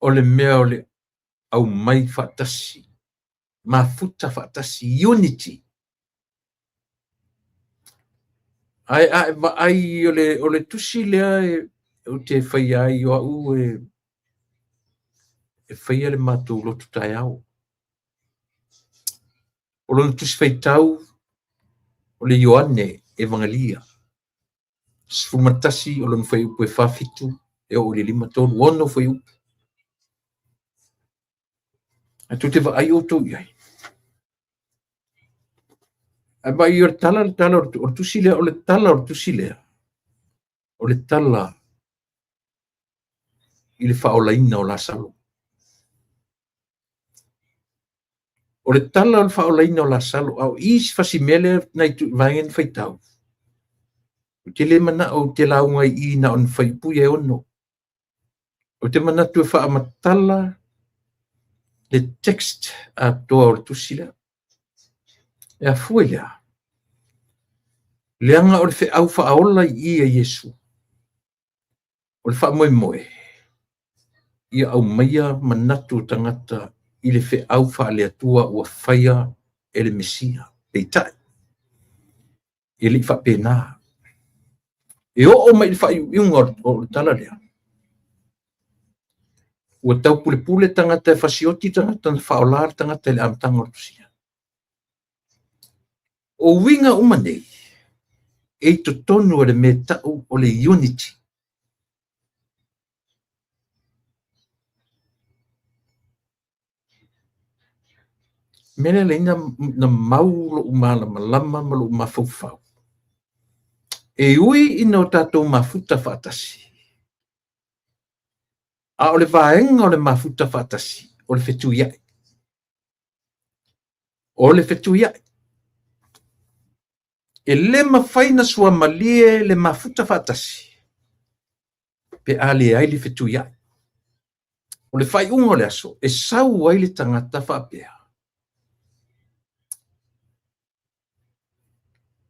O le mea o le au mai whaatasi. Mafuta whaatasi. Unity. Ai o le tusi lea o te whai ai o au e whai ale mātou lotu tai au. O le tusi whai tau o le Ioane Evangelia. Sfumatasi o le mwhai upu e whawhitu e o le 5 tonu. Ono whai upu. A tu te wa ai o tau iai. A ba i o tala o tusi lea, o le tala o tusi lea. O le tala i le whaolaina o la salo. O le tala o le whaolaina o la salo, au isi whasimele nei tu vangen whaitau. O te le mana o te launga i na on whaipu e ono. O te mana tu e whaamatala le text a toa o le tusi lea. E a fue lea. Leanga o le wha whaola i a Yesu. O le wha moe. Ia au maia manatu tangata i le wha le atua ua whaia e le Mesia. Peitai. E li wha pēnā. E o mai le wha iunga o le tala lea. Ua tau pule tangata e whasioti tangata na whaolar tangata le amtanga o tusia. O winga umanei. E to tonu o le me tau o le unity. Mele le ina na maulo umala malama malu mafufau. E ui ina o tatou mafuta whaatasi. A o le vaenga o le mafuta whaatasi. O le whetu iai. O le whetu iai. E le mawhaina sua malie le mafuta whaatasi. Pe ale ai le whetu iai. O le whai unga le aso. E sau ai le tangata whapea.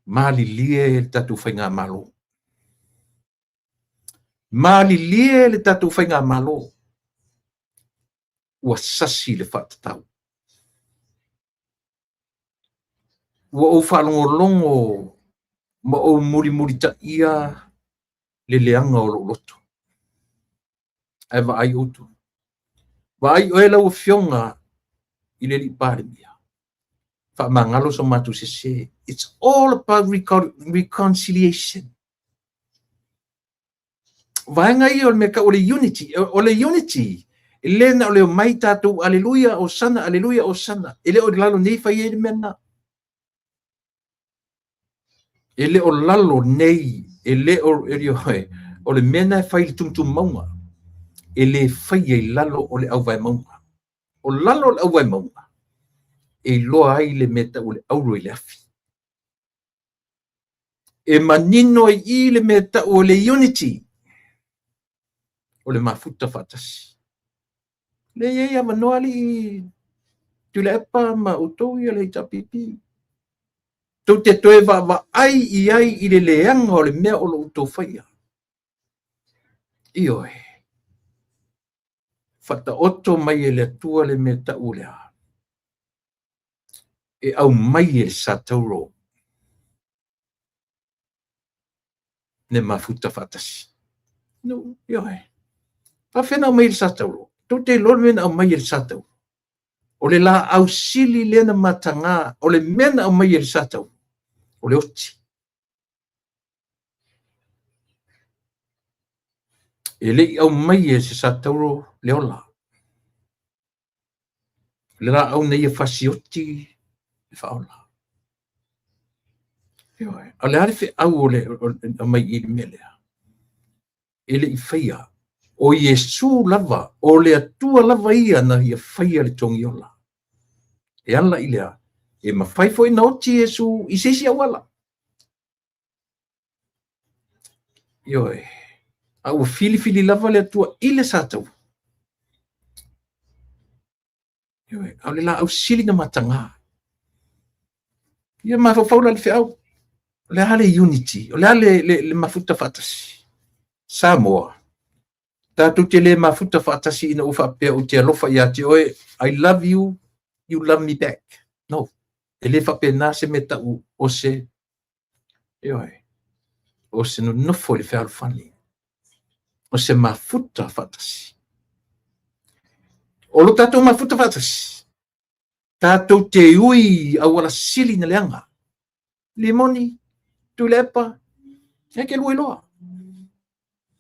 Mali lie le tatu whainga malo. Mali lie le tatu whainga malo. Ua sasi le whatatau. Ua o whalongolongo ma o muri ta ia le leanga o loto. Ai va ai utu. Va ai o ela o fionga i le li pare mia. Fa mangalo so matu se. It's all about reconciliation. Vaenga i o le meka o le unity. O le unity. Elena o le mai tatu aleluia o sana, aleluia o sana. Ele o lalo nei fa i mena. Ele o lalo nei. Ele o le mena fa i tumtum maunga. Ele fa i lalo o le au vai maunga. O lalo o le au vai maunga. E loa ai le meta o le auro i le afi. E manino i le meta o le unity. O le mafuta fatasi. Le ia manoali tu le epa ma utou ia le tapipi. Tau te toe va ai i le leanga o le mea o lo utou whaia. Ioe. Fata oto mai e le atua le mea tau lea. E au mai e sa tauro. Ne mafuta fatasi. No, ioe. Pa whena mai le sa tauro. Tau te lormen au mai le sa tauro. O le la au sili lena matanga. O le mena au mai le sa tauro. O le oti. E le au mai e se sa tauro le ola. Le la au nei e fasioti le faola. O le arife au o le mai i le melea. E le i whaia. O Iesu lava. O le atua lava ia na ia whaia le tongi ola. E ala i lea. E ma whaifo i na oti Iesu i sesi awala. Ioe. Au fili lava le atua i le satau. Ioe. Au le la au sili na matanga. Ia ma faula le au. Le hale unity. O le hale le mafuta fatasi. Samoa. Tatu te le mafuta fatasi ina ufa pea o te alofa ia te oe. I love you. You love me back. No. E le fa pe na se meta o se. Ioe. O se no nofo le whea alfani. O se mafuta fatasi. O lo tatou mafuta fatasi. Tatou te ui a wala sili na leanga. Limoni, tulepa, e ke lue loa.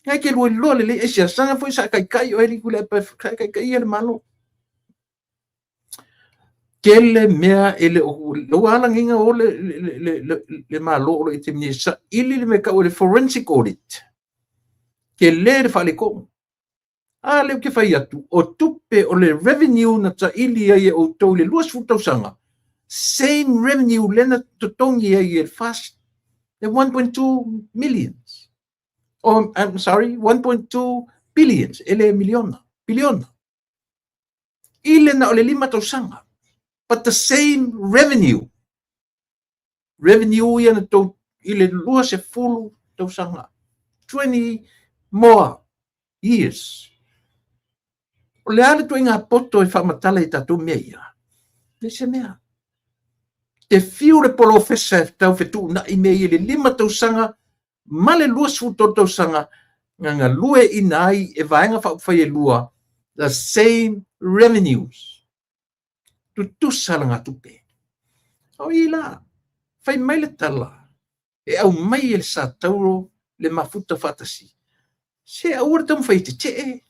E ke lue loa le e sia sanga foi sa kai o eri kulepa kai ele malo. Kele mea ele o ala nginga o le malo o le temni sa ili le meka o le forensic audit. Ke le fale ko. A le ke fai atu o tupe o le revenue na ta ili e o tau le luas futau sanga. Same revenue lena totongi e fast. The 1.2 millions. Oh, I'm sorry, 1.2 billions. Ele miliona. Biliona. Ile na ole lima tau sanga. But the same revenue. Revenue ia na tau ile lua se fulu tau sanga. 20 more years. O le ale tu inga poto e whamatala i tatu mea ia. Le se mea. Te fiu le polo fesa tau fetu na i mea i le lima tau sanga. Ma le lua suto tau sanga. Nga lue ina ai e vaenga whai e lua. The same revenues. Tu sala ngā tupe. O i la. Whai mai le tala. E au mai e le sa tauro le mafuta fatasi. Se awar tam whai te te e.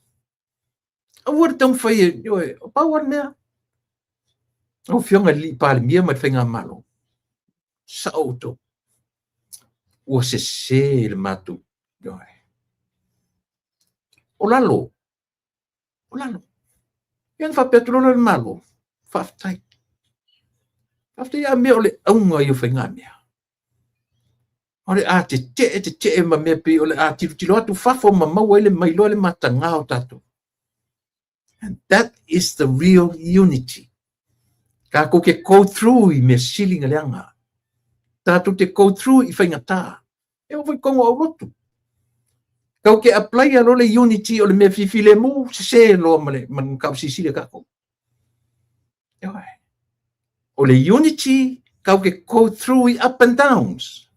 Awar tam whai e. O pawar mea. O fionga li pāle mia mai whai ngā malo. Sa auto. O se le matu. O lalo. O lalo. Ian whapetulolo le malo. Whaftai. Whaftai a mea o le aunga i o whai ngā mea. O le a te te ma mea pi o le a tiro atu whafo ma maua ele mai loa le matanga o tatu. And that is the real unity. Ka ko ke go through i me silinga leanga. Tatu te go through i whai ngata. E o whai kongo au rotu. Kau ke apply a le unity o le mea fifile mu se loa man kau sisile kako. O le unity kau ke go through i up and downs.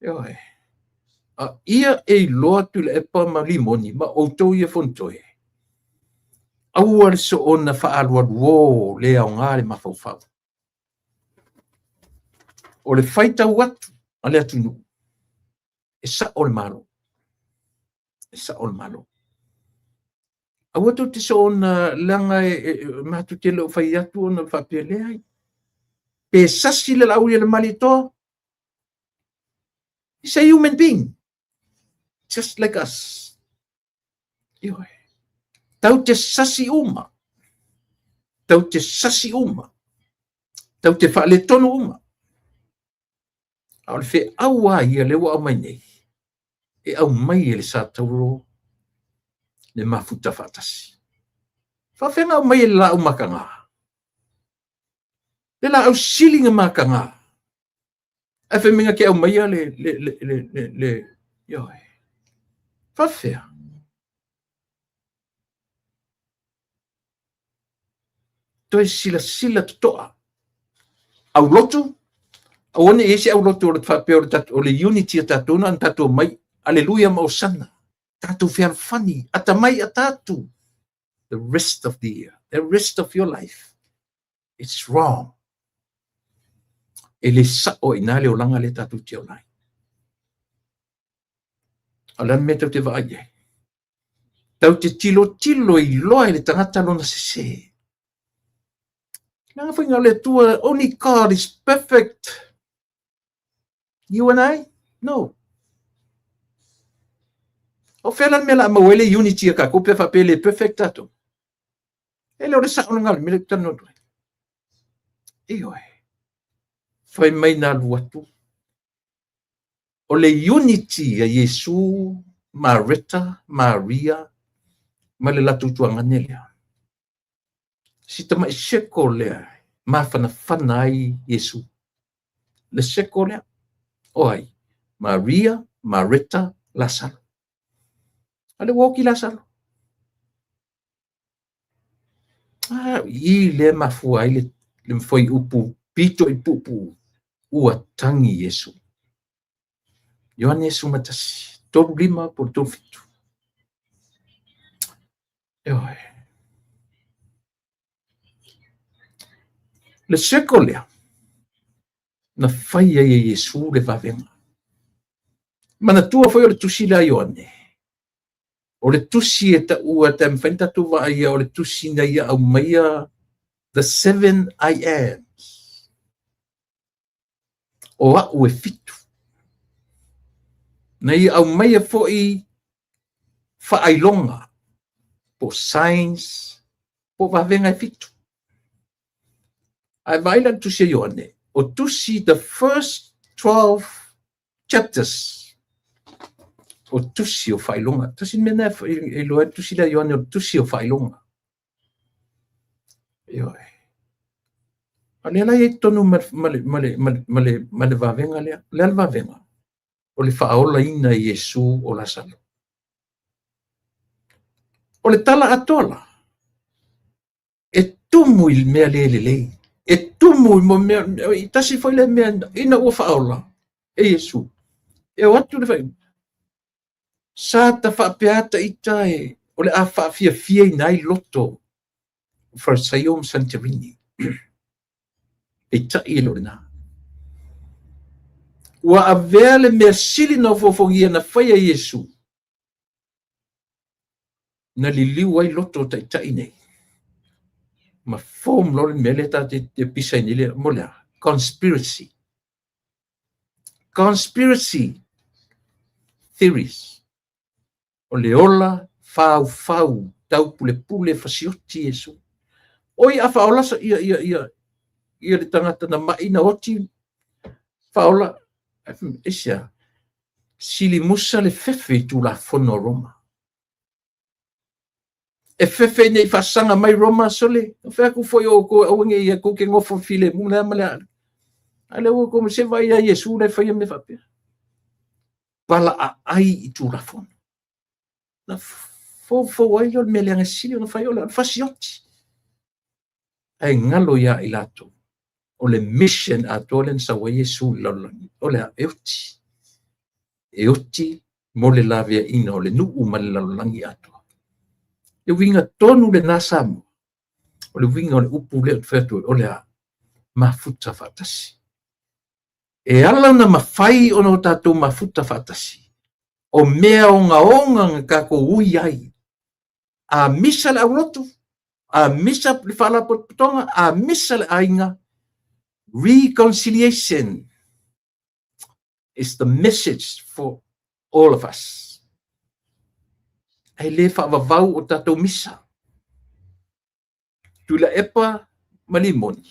Ioe. Ia e loa tu le epa ma limoni, ma outou ia fontoe. Aua le so ona whaalualuo le au ngā le mawhauwhau. O le whaita watu, a le atunu. E sa o le malo. E sa o le malo. Aua tu te so ona langa matu te leo whai atu ona whapea le ai. Pe sasi le lau le mali toa. He's a human being. Just like us. Ioe. Tau te sasi uma. Tau te sasi uma. Tau te whaale tono uma. Au le whi aua ia lewa au mai nei. E au mai le sa tauro le mafuta whatasi. Whawhenga au mai le la au makanga. Le la au silinga makanga. A wheminga ke au mai le ioe. Whawhea. Toi sila toa. Au lotu. Au one ese au lotu o le whapea o le unity a tatuna an tatu mai. Aleluia mausana. Tatu whiarwhani. Ata mai a tatu. The rest of the year. The rest of your life. It's wrong. E le sao ina le o langa le tatu te o nai. Alan me tau te vaai. Tau te tilo I loa le tangata lona sese. Nanga whainga le tua, only God is perfect. You and I? No. O whelan me la mawele unity a ka kope whapele perfect tato. E leo le sao ngal me le tano. Ioe. Whai mai nā luatu. O le unity a Yesu, Marita, Maria, ma le latu tuanga lea. Si tama I seko lea, ma whana ai Yesu. Le seko lea, oai, Maria, Marita, Lazaro. Ale woki Lazaro. I le mafua I le mfoi upu, pito I pupu, ua tangi Yesu. Yohane Yesu matasi, toru lima por toru fitu. Eoi. Le seko lea, na whaia Yesu le vavenga. Mana tua foi o le tusi la Yohane. O le tusi e ta ua te mwhainta tuwa aia o le tusi na ia au maia the 7 I ams. O au e fitu. Na ia au maia foi whaailonga po science po vavenga e fitu. Ai vaila tusi a Yohane. O tusi the first 12 chapters. O tusi o whailonga. Tusi mena e loa tusi la Yohane o tusi o whailonga. Ioe. Ale la e tonu male vavenga lea. Lea le vavenga. O le whaola ina Yesu o Lazaro. O le tala atola. E tumu il mea lei. E tumu mo mea. I tasi foi le mea ina o whaola. E Yesu. E o atu le whainga. Sa ta whapeata I tae, o le a whaafia I loto, for Sayom Santorini. E tae lo na. Ua avea le mea sili na fofongia na whaia Yesu. Na liliu ai loto tae nei. Ma fom lo le mea le ta te pisa I nile molea. Conspiracy. Conspiracy theories. O le ola, fau, tau pule fasioti Yesu. Oi a faola sa ia le tangata na maina oti. Faola, isia, sili musa le fefe tu la fono Roma. E fefe nei fasanga mai Roma sole. Fea ku foi o nge ia ku ke ngofo file mula mala. Ale o ko se vai a Yesu le fai me fape. Pala a ai tu la fono. Na fo ai o me le ngasili o fai o la fasioti. Ai ngalo ia ilato. O le mission a tolen sa wa Yesu loloni. O le euti. e oti mo le lavea ina o le nuu ma le lalolangi atu. Le winga tonu le nasamu, o le winga o le upu le fetu o le a mafuta fatasi. E ala na mawhai o no tātou mafuta fatasi. O mea o ngā kako ui ai. A misa le aulotu, a misa le whala potonga, a misa le ainga. Reconciliation is the message for all of us. Ai le whaavavau o tātou misa. Tula epa malimoni.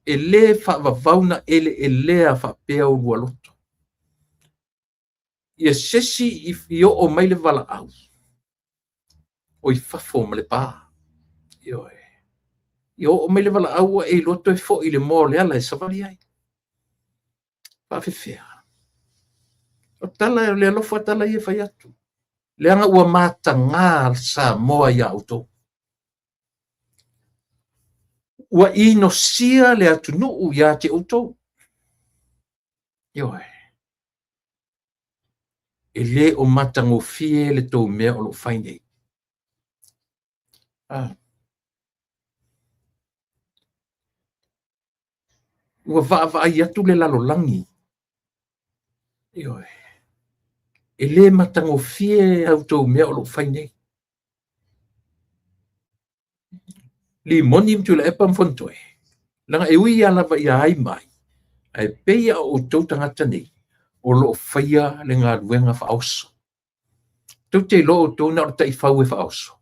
E le whaavavau na ele e lea whapea o rualoto. Ia sesi i o mai le wala au. O i whafo ma le pā. I o mai le wala au e loto e fo i le mō le ala e savali ai. Whawhewhea. O tala le alofa tala i e whai atu. Le anga ua mata ngā sa moa i auto. Ua ino sia le atu nuu i ate auto. E le o matango fie le tau mea o lo whainei. Ua vaa i atu le lalolangi. E le matango fie au tau mea o lo whainei. Li moni mtu la epa mfontoe. Langa e ui alava i ai mai. Ai peia o tau tangata nei. O lo whaia le ngā ruenga whaoso. Tau te lo o tau na o tai whau e whaoso.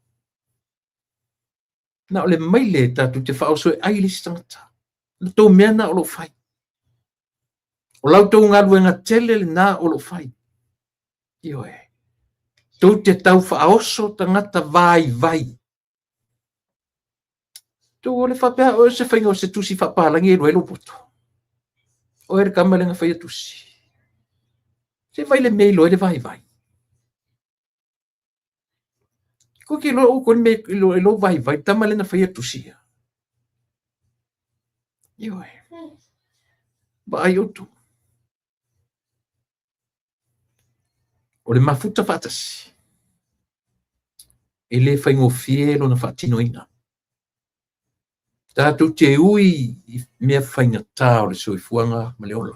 Na o le maile tatu te whaoso e ailis tangata. Na tau mea na o lo whai. O lau tau ngā ruenga tele le na o lo whai. Tau te tau whaoso tangata vai. Tau o le whapea o se whainga o se tusi whapalangi e roelo poto. O ere kamalenga whaia tusi. Se vai le mei loe le vai. Ko ki lo o kon me lo vai tamalena whaia tusi. Ba ai otu. O le mafuta fatasi. E le whaingo fielo na whatinoina. Tātou te ui mea whainga tā o le soifuanga ma le ola.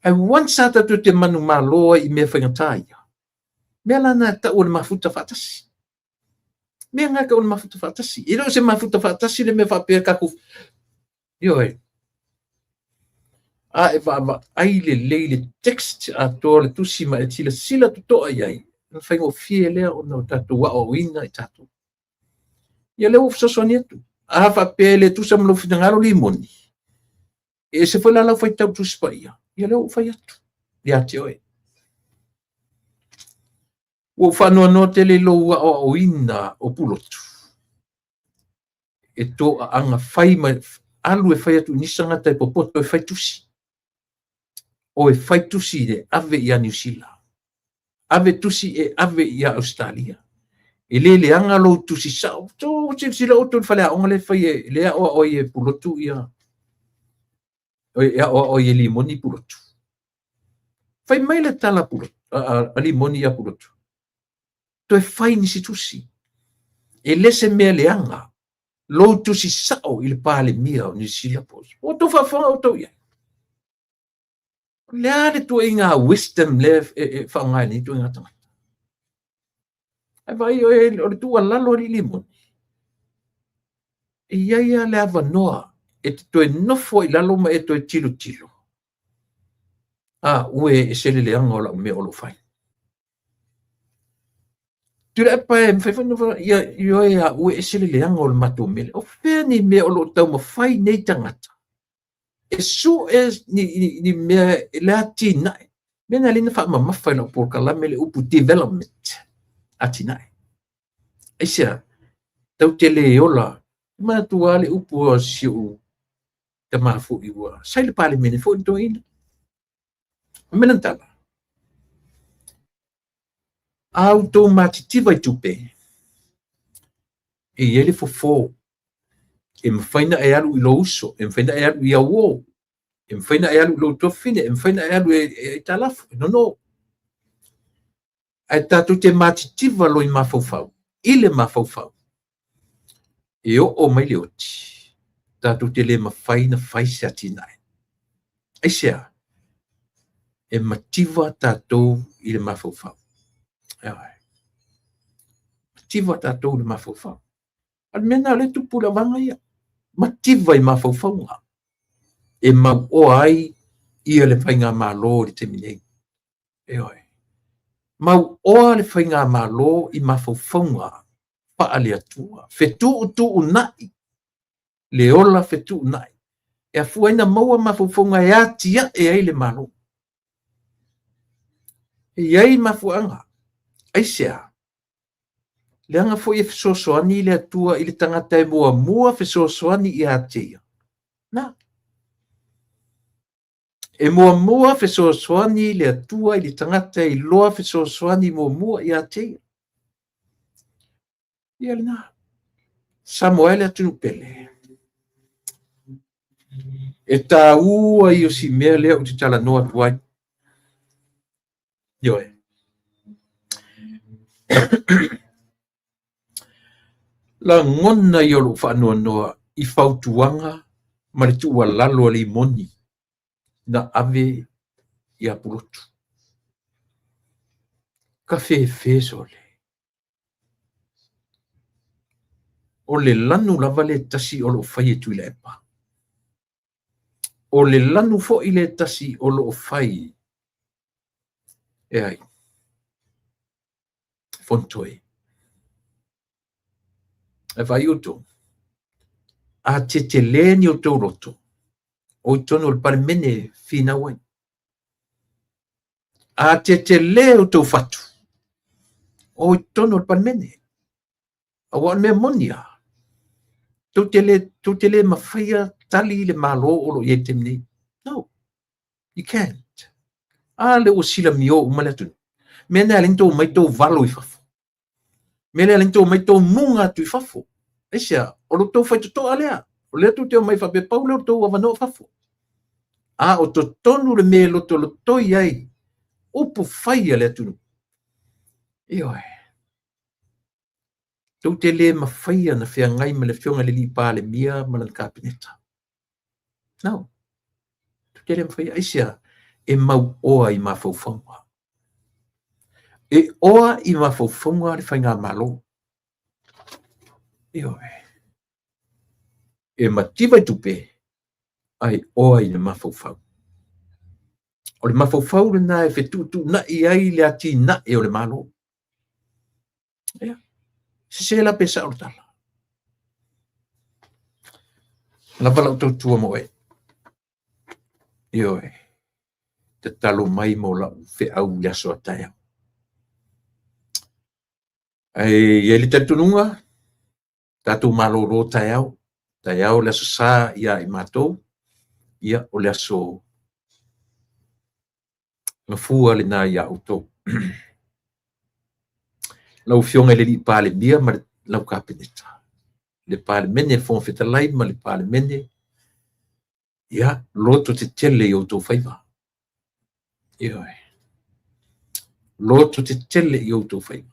Ai wansa tātou te manu maloa i mea whainga tā ia. Mea lana ta o le mafuta fatasi. Mea ngaka o le mafuta fatasi. I rao se mafuta fatasi le mea whapea kaku. A e whaava ai le leile text a toa le tusi ma e tila sila tutoa iai. Na whaingo fie lea o na tātou wa o ina i tātou. Ia leo ufsasoni atu. A whapea le tusa mlo whitangaro li moni. E se whaila lau whai tau tusi pa ia. Ia leo whai atu. Ia te oe. Ua whanua no te le lo wa o ina o pulotu. E to a anga whai mai alu e whai atu nisanga tai popoto e whai tusi. O e whai tusi de ave ia New Zealand. Ave tusi e ave ia Australia. E le anga lo tusi sao. To sila o tu whale a onga le whai le a o e pulotu ia. O e limoni pulotu. Whai mai le tala pulotu. A limoni ia pulotu. To e whai nisi tusi. E lese mea le anga. Lo tusi sao il pale mia o New Zealand pos. O to whawhanga o tau ia. Lea le tu inga wisdom le whaongai ni tu inga tangata. Ai vai o le tu alalo li limoni. E ia le avanoa. E te tu e nofo i lalo ma e tu e tilo. Ue e sele le anga o la me o lo whai. Tu le apa e mwhaiwhanu ia ue e sele le anga o le mato mele. O whea ni me o lo tau ma whai nei tangata. E su e ni mea le ati nai. Mea na lina wha mawhai na porka la mele upu development ati nai. E sea, tau te le ola, ma tu ale upu o siu te mafu i ua. Sai le pale mene fo into ina. Menantala. Auto matitiva i tupe. E ele fofo. E mwhaina e alu i lo uso, e mwhaina e alu i awo, e mwhaina e alu lo tofine, e mwhaina e alu e talafu, no. ai tātou te mātitiva lo i mafaufau. I le mafaufau. E o mai le oti. Tātou te le mawhai na whai se atinai. Ai sea. E mativa tātou i le mafaufau. Mativa tātou i le mafaufau. Al mena le tupu la vanga ia. Mativa i mafaufau nga. E mau o ai ia le whainga mālo le te minei. Mau oa le whainga mālo i mawhauwhaunga pa ale atua. Whetu utu unai. Le ola whetu unai. E a fuaina maua mawhauwhaunga e atia e ai le mālo. E ai mawhuanga. Aisea. Le anga fo e whesosoani le atua i le tangata e mua whesosoani i atia. Na. E mua whesosoani le atua i le tangata i loa whesosoani mua i atia. Ia le na. Samuel atu pele. E tā ua i o si mea lea o te tala noa tuai. Ioe. La ngona i o lo whanua noa i whautuanga ma le tua lalo le moni na ave i apulotu. Ka fe sole. O le lanu lava le tasi o lo whai e tui le epa. O le lanu fo i le tasi o lo whai. E ai. Fontoi. E vai uto. A te leni o tau roto. O i tono le pare mene fina wai. A te le o tau fatu. O i tono le pare mene. A wan mea monia. Tu te le mawhaia tali le malo o lo i te mene. No. You can't. A le o sila mio umaletun. Mena alinto mai tau valo i fafo. Mena alinto mai tau munga tu i fafo. Esia, o lo tau fai to alea. O le tu te o mai fape pau le o tau avano fafo. A o to tonu le me lo to iai. Upu fai ale atu. Ioe. Tu te le mawhaia na whea ngai ma le whionga le li pā le mia ma le kapineta. No. Tu te le mawhaia. Esia, e mau oa i mawhauwhaunga. E oa i mawhauwhaunga le whainga malo. Ioe. E mativa i tupe. Ai oa i le mawhauwhau. O le mawhauwhau le na e whetutu na i ai le ati na e o le malo. Ea. Se la pesa o tala. La vala o tua mo e. Ioe. Te talo mai mo la fe au yaso ataya. Ai e le tatununga. Tatu malo ro tayau. Tayau le aso sa ia i matou. Ia o le aso na fua le na ia auto. Lau fionga le li pale bia ma lau kapineta. Le pale mene fon fetalai ma le pale mene. Ia loto te tele i auto faiva. Ioe. Loto te tele i auto faiva.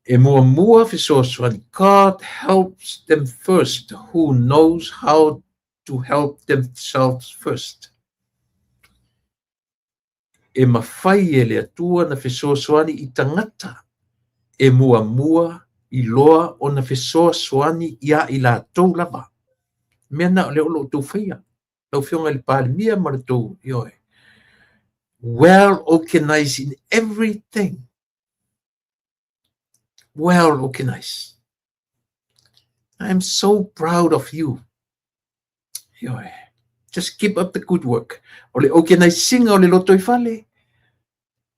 E mua fesoswani. God helps them first who knows how to help themselves first. E mawhai e le atua na fesoswani i tangata. E mua i loa o na fesoswani ia i la tau lava. Mea na leo lo tau whaia. Lau whionga le pāle mia maratou ioe. Well organized in everything. Well organized. I am so proud of you. Ioe. Just keep up the good work. O le organizing o le loto i whale.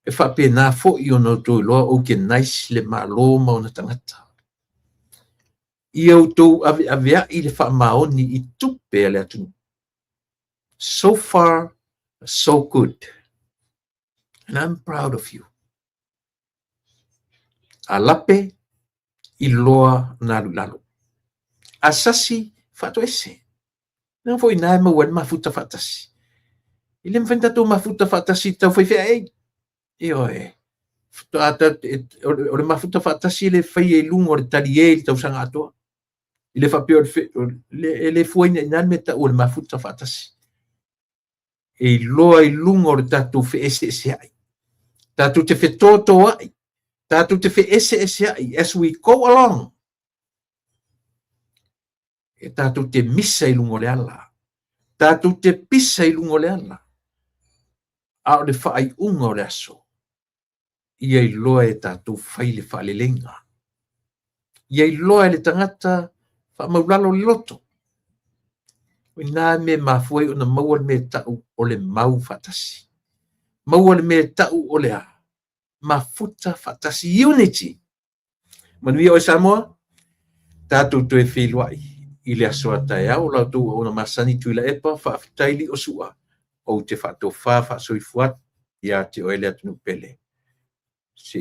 E whape nā fo i ono tō loa organize le malo ma ona tangata. I au tō avea i le wha maoni i tupe ale atu. So far, so good. And I'm proud of you. A lape i loa nā lalo. Asasi whato ese. Nā fo i nā mawan mafuta whatasi. I le mwhenta tō mafuta whatasi tau whaiwhea ei. Ioe. O le mafuta whaatasi le whai e lunga o le tali e le tausanga atoa. I le whapio le fuaina i nan meta o le mafuta whaatasi. E loa i lunga o le tatu whi ese ai. Tatu te whi toto ai. Tatu te whi ese ai. As we go along. E tatu te misa i lunga o le ala. Tatu te pisa i lunga o le ala. A o le whaai unga o le aso. Ia i loa e tatu whai le whaale lenga. Ia i loa e le tangata wha maulalo le loto. O nā me mafuai o na maua le me tau o le mau whatasi. Maua le me tau o le a. Mafuta whatasi unity. Manuia o Samoa, tatu tu e whiluai. I le asoa tai au lau tu o na masani tuila epa whaafitaili o sua. O te whato wha soifuat ia te oele atunu pele.